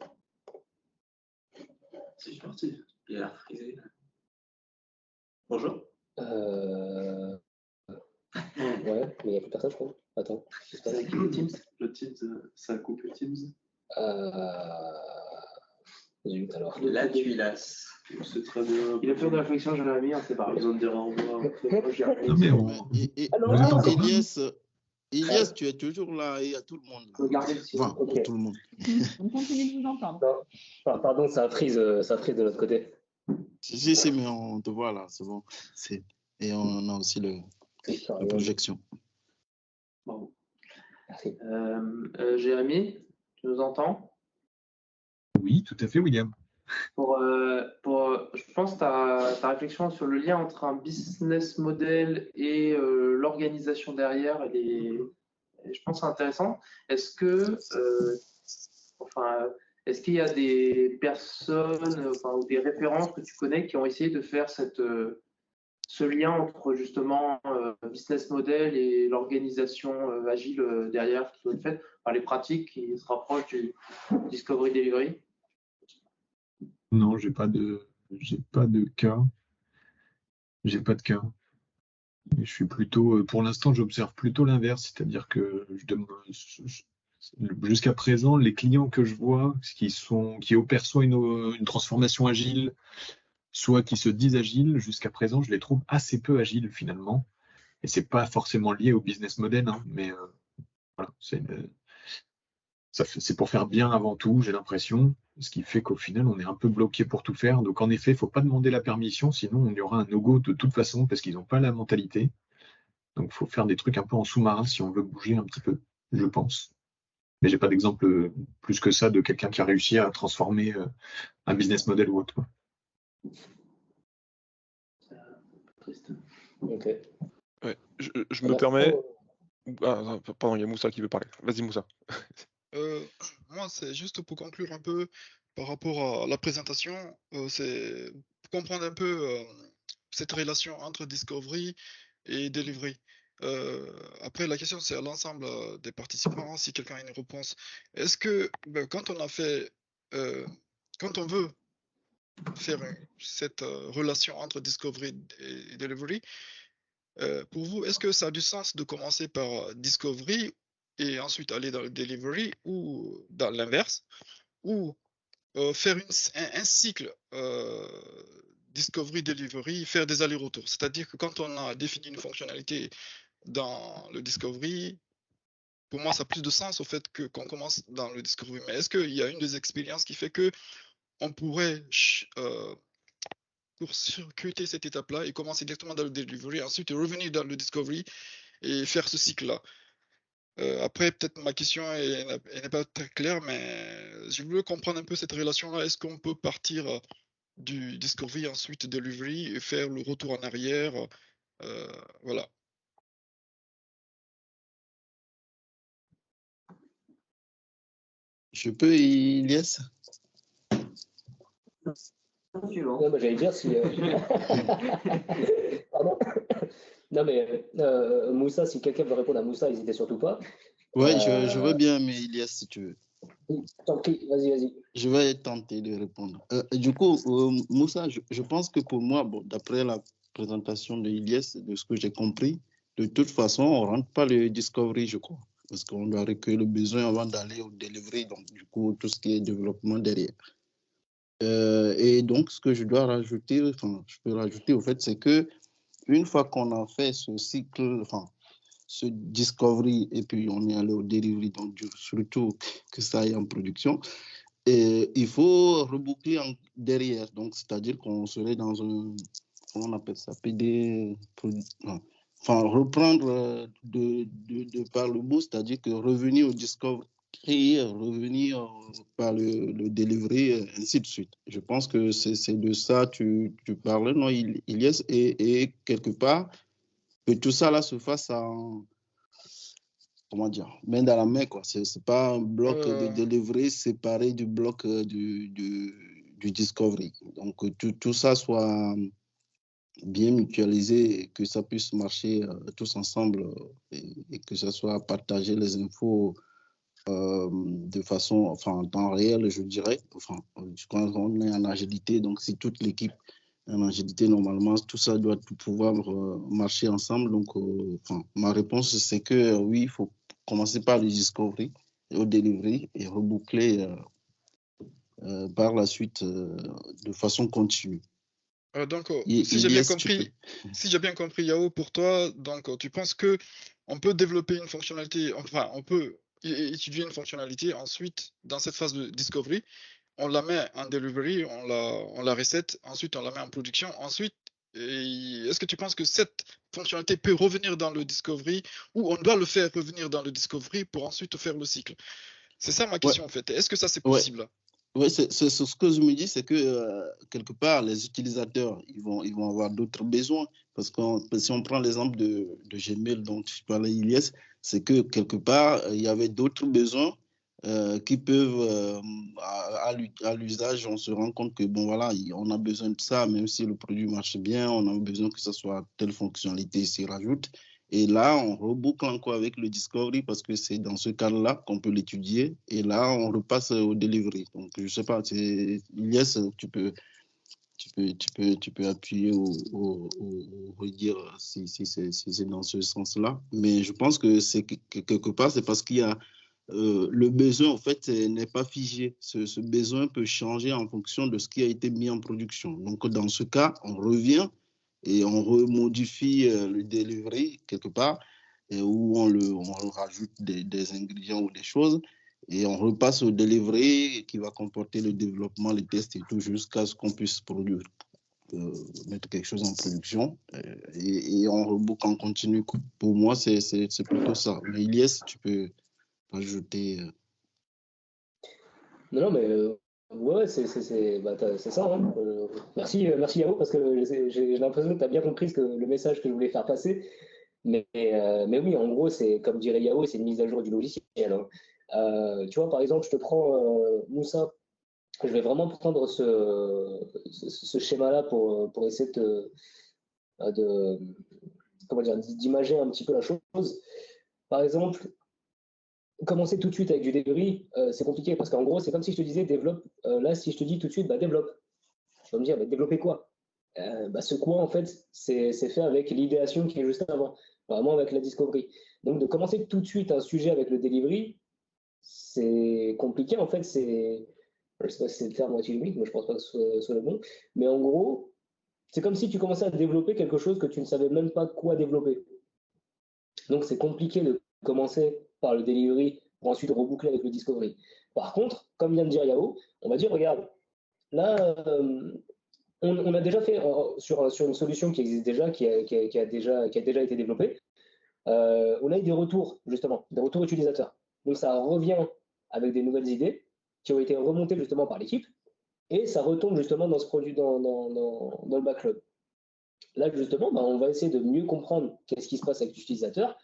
C'est parti. Il a l'air frisé. Bonjour. Ouais, mais il n'y a plus personne, je crois. Attends, qu'est-ce qui se passe avec le Teams, ça coupe le Teams. Zut, alors. La tuilasse. C'est très bien. Il a peur de la réflexion, j'en avais mis, c'est pas besoin de dire au revoir. Non, mais vous êtes encore Elias, tu es toujours là et il y a tout le monde. Regardez le signe. Enfin, Okay. tout le monde. On continue de vous entendre. Non. Pardon, ça frise de l'autre côté. Si, mais on te voit là, c'est bon. Et on a aussi la projection. Bon. Merci. Jérémy, tu nous entends? Oui, tout à fait, William. Je pense ta réflexion sur le lien entre un business model et l'organisation derrière, je pense c'est intéressant. Est-ce qu'il y a des personnes ou des références que tu connais qui ont essayé de faire ce lien entre justement business model et l'organisation agile derrière qui doit être faite, les pratiques qui se rapprochent du Discovery Delivery? Non, j'ai pas de cas. J'ai pas de cas. Mais je suis plutôt, pour l'instant, j'observe plutôt l'inverse, c'est-à-dire que jusqu'à présent, les clients que je vois, qui opèrent soit une transformation agile, soit qui se disent agiles, jusqu'à présent, je les trouve assez peu agiles finalement. Et c'est pas forcément lié au business model, hein, mais voilà, c'est pour faire bien avant tout, j'ai l'impression, ce qui fait qu'au final, on est un peu bloqué pour tout faire. Donc en effet, il ne faut pas demander la permission, sinon il y aura un no-go de toute façon, parce qu'ils n'ont pas la mentalité. Donc il faut faire des trucs un peu en sous-marin si on veut bouger un petit peu, je pense. Mais j'ai pas d'exemple plus que ça de quelqu'un qui a réussi à transformer un business model ou autre, quoi. Ok. Ouais, je me permets. Ah, pardon, il y a Moussa qui veut parler. Vas-y, Moussa. Moi, c'est juste pour conclure un peu par rapport à la présentation, c'est pour comprendre un peu cette relation entre Discovery et Delivery. Après, la question, c'est à l'ensemble des participants, si quelqu'un a une réponse. Est-ce que quand on a fait, quand on veut faire cette relation entre Discovery et Delivery, pour vous, est-ce que ça a du sens de commencer par Discovery et ensuite aller dans le Delivery ou dans l'inverse, ou faire un cycle Discovery Delivery, faire des allers-retours? C'est-à-dire que quand on a défini une fonctionnalité dans le Discovery, pour moi, ça a plus de sens au fait qu'on commence dans le Discovery. Mais est-ce qu'il y a une des expériences qui fait que on pourrait pour circuiter cette étape-là et commencer directement dans le Delivery, ensuite revenir dans le Discovery et faire ce cycle-là? Après, peut-être ma question elle n'est pas très claire, mais je voulais comprendre un peu cette relation-là. Est-ce qu'on peut partir du Discovery, ensuite Delivery et faire le retour en arrière? Voilà. Je peux, Ilyes? Non, bah, j'allais dire si. Pardon. Non, mais Moussa, si quelqu'un veut répondre à Moussa, n'hésitez surtout pas. Ouais, je veux bien, mais Ilyes, si tu veux. T'en prie, vas-y. Je vais tenter de répondre. Du coup, Moussa, je pense que pour moi, bon, d'après la présentation de Ilyes, de ce que j'ai compris, de toute façon, on ne rentre pas le Discovery, je crois, parce qu'on doit recueillir le besoin avant d'aller au Delivery, donc du coup, tout ce qui est développement derrière. Et donc, ce que je dois rajouter, enfin, je peux rajouter au fait, c'est que une fois qu'on a fait ce cycle, enfin, ce discovery, et puis on est allé au delivery, donc surtout que ça aille en production, et il faut reboucler derrière. Donc, c'est-à-dire qu'on serait dans un, comment on appelle ça, PD, enfin, reprendre de par le bout, c'est-à-dire que revenir au discovery, revenir par le delivery, ainsi de suite. Je pense que c'est de ça tu parlais, non, Ilyes, et quelque part, que tout ça là se fasse en, comment dire, main dans la main, quoi. C'est pas un bloc de delivery séparé du bloc du discovery. Donc, tout ça soit bien mutualisé et que ça puisse marcher tous ensemble et que ça soit partagé les infos de façon, enfin, en temps réel, je dirais. Enfin, quand on est en agilité, donc si toute l'équipe est en agilité, normalement, tout ça doit pouvoir marcher ensemble. Donc, enfin, ma réponse, c'est que oui, il faut commencer par le discovery et au delivery et reboucler par la suite de façon continue. Donc, si j'ai bien compris, Yao, pour toi, donc tu penses que on peut développer une fonctionnalité, enfin, on peut étudier une fonctionnalité, ensuite, dans cette phase de discovery, on la met en delivery, on la reset, ensuite on la met en production, ensuite, est-ce que tu penses que cette fonctionnalité peut revenir dans le discovery ou on doit le faire revenir dans le discovery pour ensuite faire le cycle? C'est ça ma question en fait. Est-ce que ça c'est possible? Oui, c'est ce que je me dis, c'est que quelque part, les utilisateurs, ils vont avoir d'autres besoins. Parce que si on prend l'exemple de Gmail dont tu parlais, Ilyes, c'est que quelque part, il y avait d'autres besoins qui peuvent à l'usage, on se rend compte que bon voilà, on a besoin de ça, même si le produit marche bien, on a besoin que ce soit telle fonctionnalité s'y rajoute. Et là, on reboucle encore avec le discovery parce que c'est dans ce cadre-là qu'on peut l'étudier. Et là, on repasse au delivery. Donc, je sais pas, Ilyes, tu peux appuyer ou redire si c'est dans ce sens-là. Mais je pense que c'est quelque part, c'est parce qu'il y a le besoin, en fait, n'est pas figé. Ce besoin peut changer en fonction de ce qui a été mis en production. Donc, dans ce cas, on revient et on remodifie le delivery quelque part, où on rajoute des ingrédients ou des choses. Et on repasse au delivery qui va comporter le développement, les tests et tout, jusqu'à ce qu'on puisse produire, mettre quelque chose en production. Et on reboucle en continu. Pour moi, c'est plutôt ça. Mais Ilyes, tu peux ajouter. Non, mais ouais, c'est ça. Hein. Merci Yao, parce que j'ai l'impression que tu as bien compris le message que je voulais faire passer. Mais oui, en gros, c'est comme dirait Yao, c'est une mise à jour du logiciel. Hein. Tu vois, par exemple, je te prends Moussa. Je vais vraiment prendre ce schéma-là pour essayer d'imager un petit peu la chose. Par exemple, commencer tout de suite avec du delivery, c'est compliqué parce qu'en gros, c'est comme si je te disais développe. Là, si je te dis tout de suite, développe. Tu vas me dire, développer quoi? Ce quoi, en fait, c'est fait avec l'idéation qui est juste avant, vraiment avec la discovery. Donc, de commencer tout de suite un sujet avec le delivery, c'est compliqué. En fait, je ne sais pas si c'est le terme moitié unique, mais je ne pense pas que ce soit le bon. Mais en gros, c'est comme si tu commençais à développer quelque chose que tu ne savais même pas quoi développer. Donc, c'est compliqué de commencer par le delivery pour ensuite reboucler avec le discovery. Par contre, comme vient de dire Yao, on va dire, regarde, là, on a déjà fait sur une solution qui existe déjà, qui a déjà été développée, on a eu des retours, justement, des retours utilisateurs. Donc, ça revient avec des nouvelles idées qui ont été remontées justement par l'équipe, et ça retombe justement dans ce produit, dans le backlog. Là, justement, on va essayer de mieux comprendre qu'est-ce qui se passe avec l'utilisateur,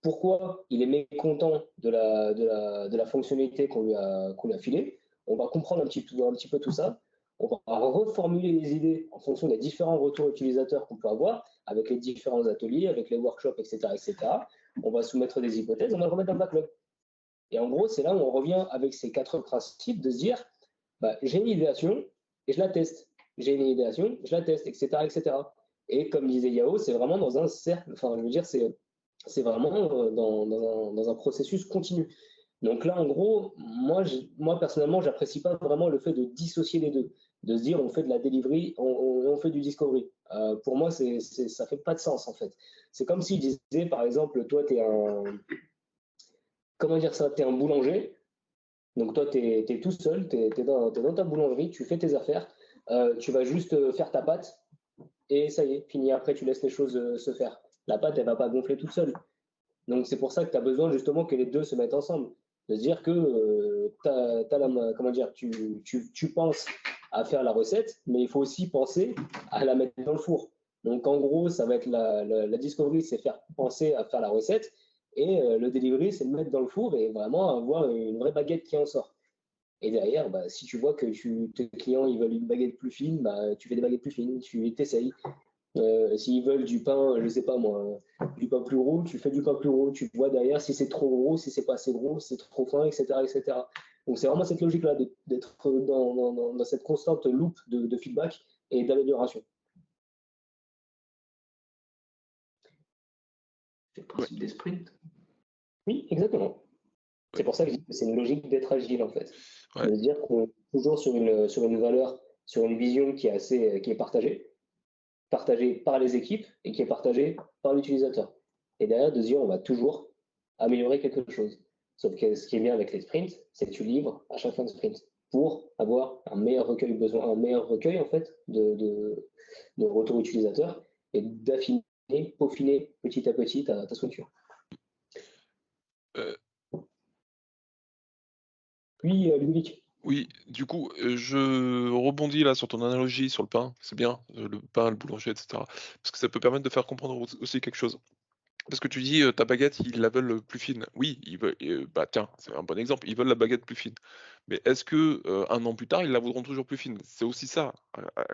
pourquoi il est mécontent de la fonctionnalité qu'on lui a filée. On va comprendre un petit peu tout ça. On va reformuler les idées en fonction des différents retours utilisateurs qu'on peut avoir, avec les différents ateliers, avec les workshops, etc., etc. On va soumettre des hypothèses, on va le remettre dans le backlog. Et en gros, c'est là où on revient avec ces 4 principes de se dire, j'ai une idéation et je la teste. J'ai une idéation, je la teste, etc., etc. Et comme disait Yao, c'est vraiment dans un cercle, enfin, je veux dire, c'est vraiment dans un processus continu. Donc là, en gros, moi personnellement, j'apprécie pas vraiment le fait de dissocier les deux, de se dire on fait de la delivery, on fait du discovery. Pour moi, ça fait pas de sens en fait. C'est comme s'il disait, par exemple, toi, tu es un boulanger. Donc toi, tu es tout seul, tu es dans ta boulangerie, tu fais tes affaires, tu vas juste faire ta pâte et ça y est, fini. Après, tu laisses les choses se faire. La pâte, elle va pas gonfler toute seule. Donc c'est pour ça que tu as besoin justement que les deux se mettent ensemble. De se dire que tu penses à faire la recette, mais il faut aussi penser à la mettre dans le four. Donc en gros, ça va être la discovery, c'est faire penser à faire la recette, et le delivery, c'est le mettre dans le four et vraiment avoir une vraie baguette qui en sort. Et derrière, si tu vois que tes clients ils veulent une baguette plus fine, tu fais des baguettes plus fines, tu t'essayes. S'ils veulent du pain, je sais pas moi, du pain plus gros, tu fais du pain plus gros, tu vois derrière si c'est trop gros, si c'est pas assez gros, si c'est trop fin, etc., etc. Donc c'est vraiment cette logique-là d'être dans cette constante loupe de feedback et d'amélioration. C'est le principe des sprints. Oui, exactement. C'est pour ça que c'est une logique d'être agile en fait. Ouais. De se dire qu'on est toujours sur une valeur, sur une vision qui est partagée par les équipes et qui est partagée par l'utilisateur. Et derrière, de se dire, on va toujours améliorer quelque chose. Sauf que ce qui est bien avec les sprints, c'est que tu livres à chaque fin de sprint pour avoir un meilleur recueil en fait de retour utilisateur et d'affiner, peaufiner petit à petit ta structure. Oui, Ludovic. Oui, du coup, je rebondis là sur ton analogie sur le pain, c'est bien, le pain, le boulanger, etc. Parce que ça peut permettre de faire comprendre aussi quelque chose. Parce que tu dis ta baguette, ils la veulent plus fine. Oui, ils veulent, bah tiens, c'est un bon exemple. Ils veulent la baguette plus fine. Mais est-ce que 1 an plus tard, ils la voudront toujours plus fine? C'est aussi ça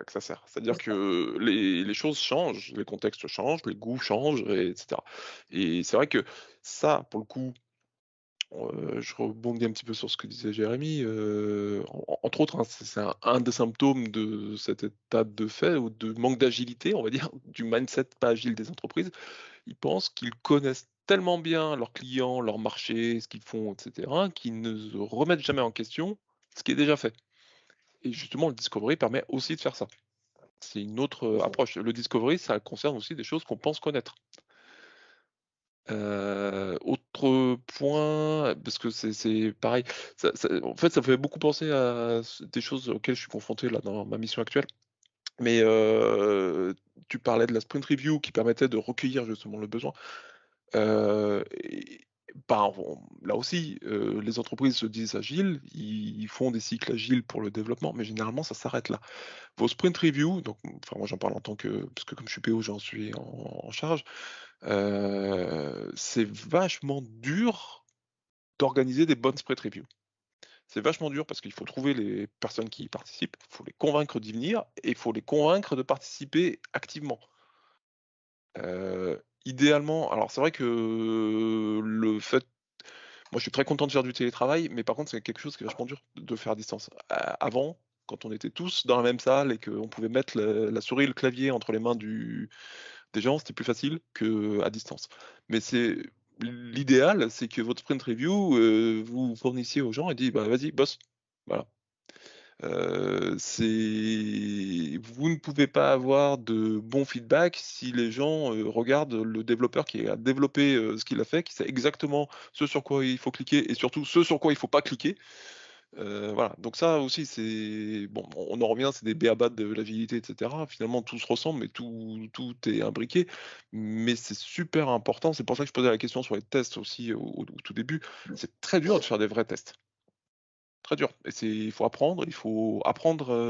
que ça sert. C'est-à-dire que les choses changent, les contextes changent, les goûts changent, etc. Et c'est vrai que ça, pour le coup, je rebondis un petit peu sur ce que disait Jérémy. Entre autres, hein, c'est un des symptômes de cet état de fait ou de manque d'agilité, on va dire, du mindset pas agile des entreprises. Ils pensent qu'ils connaissent tellement bien leurs clients, leur marché, ce qu'ils font, etc., qu'ils ne se remettent jamais en question ce qui est déjà fait. Et justement, le discovery permet aussi de faire ça. C'est une autre approche. Le discovery, ça concerne aussi des choses qu'on pense connaître. Autre point, parce que c'est pareil, en fait, ça fait beaucoup penser à des choses auxquelles je suis confronté là dans ma mission actuelle. Mais tu parlais de la sprint review qui permettait de recueillir justement le besoin. Là aussi, les entreprises se disent agiles, ils font des cycles agiles pour le développement, mais généralement ça s'arrête là. Vos sprint review, donc, enfin moi j'en parle en tant que, parce que comme je suis PO, j'en suis en charge, c'est vachement dur d'organiser des bonnes sprint review. C'est vachement dur parce qu'il faut trouver les personnes qui y participent, il faut les convaincre d'y venir et il faut les convaincre de participer activement. Idéalement, alors c'est vrai que le fait, moi je suis très content de faire du télétravail, mais par contre c'est quelque chose qui est vachement dur de faire à distance. Avant, quand on était tous dans la même salle et qu'on pouvait mettre la souris et le clavier entre les mains des gens, c'était plus facile qu'à distance. Mais l'idéal, c'est que votre sprint review, vous fournissiez aux gens et dites bah vas-y, boss. Voilà. Vous ne pouvez pas avoir de bons feedbacks si les gens regardent le développeur qui a développé ce qu'il a fait, qui sait exactement ce sur quoi il faut cliquer et surtout ce sur quoi il ne faut pas cliquer. Voilà, donc ça aussi, c'est bon, on en revient, c'est des b.a.-ba de l'agilité, etc. Finalement, tout se ressemble, mais tout est imbriqué. Mais c'est super important. C'est pour ça que je posais la question sur les tests aussi au tout début. C'est très dur de faire des vrais tests. Très dur. Et il faut apprendre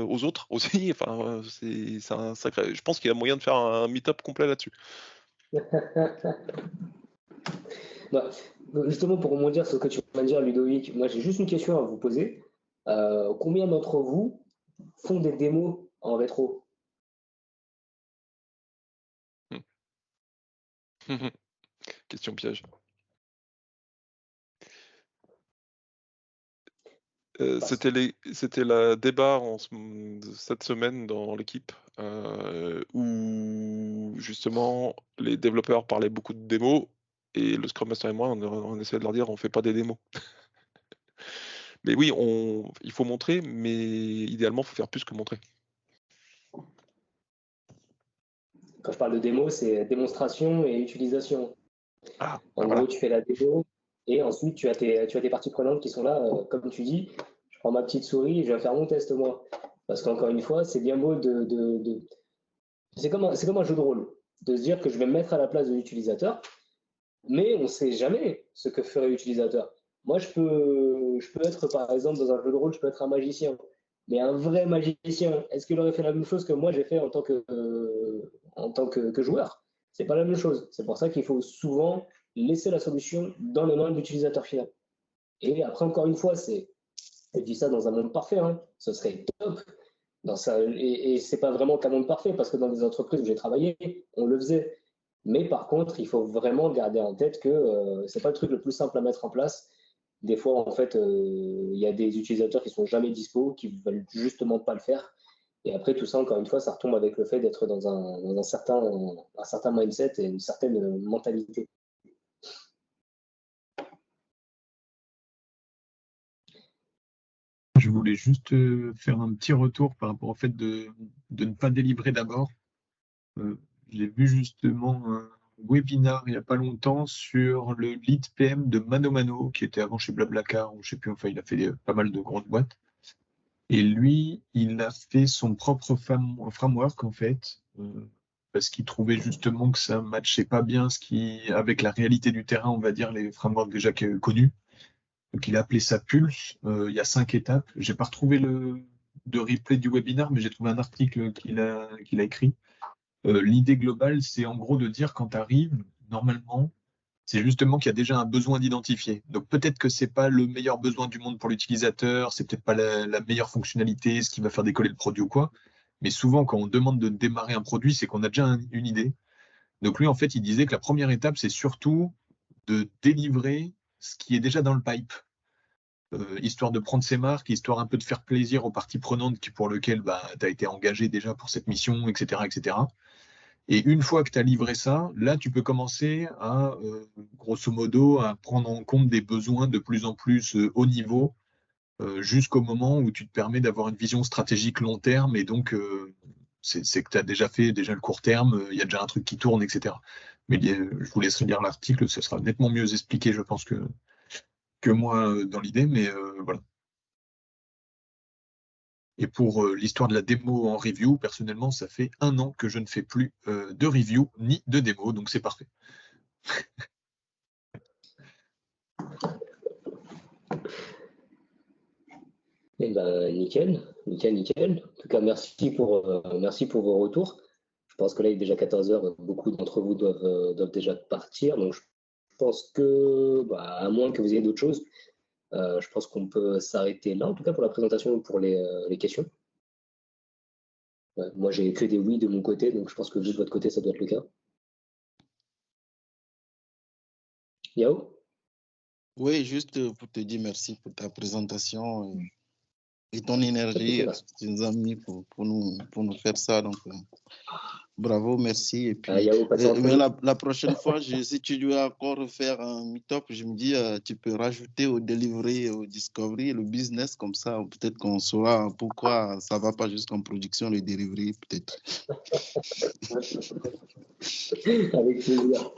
aux autres aussi. Enfin, c'est un sacré. Je pense qu'il y a moyen de faire un meet-up complet là-dessus. Bah, justement, pour rebondir sur ce que tu viens de dire, Ludovic, moi j'ai juste une question à vous poser. Combien d'entre vous font des démos en rétro? Question piège. C'était le débat cette semaine dans l'équipe où justement les développeurs parlaient beaucoup de démos et le Scrum Master et moi on essayait de leur dire on fait pas des démos. Mais oui, il faut montrer, mais idéalement il faut faire plus que montrer. Quand je parle de démo, c'est démonstration et utilisation. En gros, tu fais la démo et ensuite tu as tes parties prenantes qui sont là, comme tu dis, je prends ma petite souris et je vais faire mon test moi. Parce qu'encore une fois, c'est bien beau c'est comme un jeu de rôle, de se dire que je vais me mettre à la place de l'utilisateur, mais on ne sait jamais ce que ferait l'utilisateur. Moi, je peux être, par exemple, dans un jeu de rôle, je peux être un magicien. Mais un vrai magicien, est-ce qu'il aurait fait la même chose que moi j'ai fait en tant que joueur? C'est pas la même chose. C'est pour ça qu'il faut souvent laisser la solution dans les mains de l'utilisateur final. Et après, encore une fois, je dis ça dans un monde parfait, hein, ce serait top. Et c'est pas vraiment qu'un monde parfait, parce que dans des entreprises où j'ai travaillé, on le faisait. Mais par contre, il faut vraiment garder en tête que c'est pas le truc le plus simple à mettre en place. Des fois, en fait, il y a des utilisateurs qui sont jamais dispo, qui veulent justement pas le faire. Et après, tout ça, encore une fois, ça retombe avec le fait d'être dans un certain mindset et une certaine mentalité. Je voulais juste faire un petit retour par rapport au fait de ne pas délivrer d'abord. J'ai vu justement un webinar il n'y a pas longtemps sur le lead PM de Mano Mano, qui était avant chez Blablacar, ou je sais plus, enfin il a fait pas mal de grosses boîtes. Et lui, il a fait son propre framework en fait, parce qu'il trouvait justement que ça matchait pas bien avec la réalité du terrain, on va dire, les frameworks déjà connus. Donc il a appelé ça Pulse. Il y a 5 étapes. J'ai pas retrouvé de replay du webinar, mais j'ai trouvé un article qu'il a écrit. L'idée globale, c'est en gros de dire quand tu arrives, normalement, c'est justement qu'il y a déjà un besoin d'identifier. Donc peut-être que c'est pas le meilleur besoin du monde pour l'utilisateur, c'est peut-être pas la meilleure fonctionnalité, ce qui va faire décoller le produit ou quoi. Mais souvent, quand on demande de démarrer un produit, c'est qu'on a déjà une idée. Donc lui, en fait, il disait que la première étape, c'est surtout de délivrer ce qui est déjà dans le pipe. Histoire de prendre ses marques, histoire un peu de faire plaisir aux parties prenantes pour lesquelles tu as été engagé déjà pour cette mission, etc. etc. Et une fois que tu as livré ça, là, tu peux commencer à, grosso modo, à prendre en compte des besoins de plus en plus haut niveau, jusqu'au moment où tu te permets d'avoir une vision stratégique long terme. Et donc, c'est que tu as déjà fait le court terme, il y a déjà un truc qui tourne, etc. Mais je vous laisserai lire l'article, ce sera nettement mieux expliqué, je pense, que moi dans l'idée, mais voilà. Et pour l'histoire de la démo en review, personnellement, ça fait 1 an que je ne fais plus de review ni de démo, donc c'est parfait. Eh ben, nickel. En tout cas, merci pour vos retours. Je pense que là, il est déjà 14 h, beaucoup d'entre vous doivent déjà partir. Donc, je pense que, à moins que vous ayez d'autres choses, je pense qu'on peut s'arrêter là, en tout cas pour la présentation ou pour les questions. Ouais, moi, j'ai que des oui de mon côté, donc je pense que juste de votre côté, ça doit être le cas. Yao? Oui, juste pour te dire merci pour ta présentation et ton énergie que tu nous as mis pour nous faire ça. Donc, bravo, merci. Et puis, Yao, mais la prochaine fois, si tu dois encore refaire un meet-up, je me dis, tu peux rajouter au delivery, au discovery, le business, comme ça, peut-être qu'on saura pourquoi ça ne va pas jusqu'en production, le delivery, peut-être. Avec plaisir.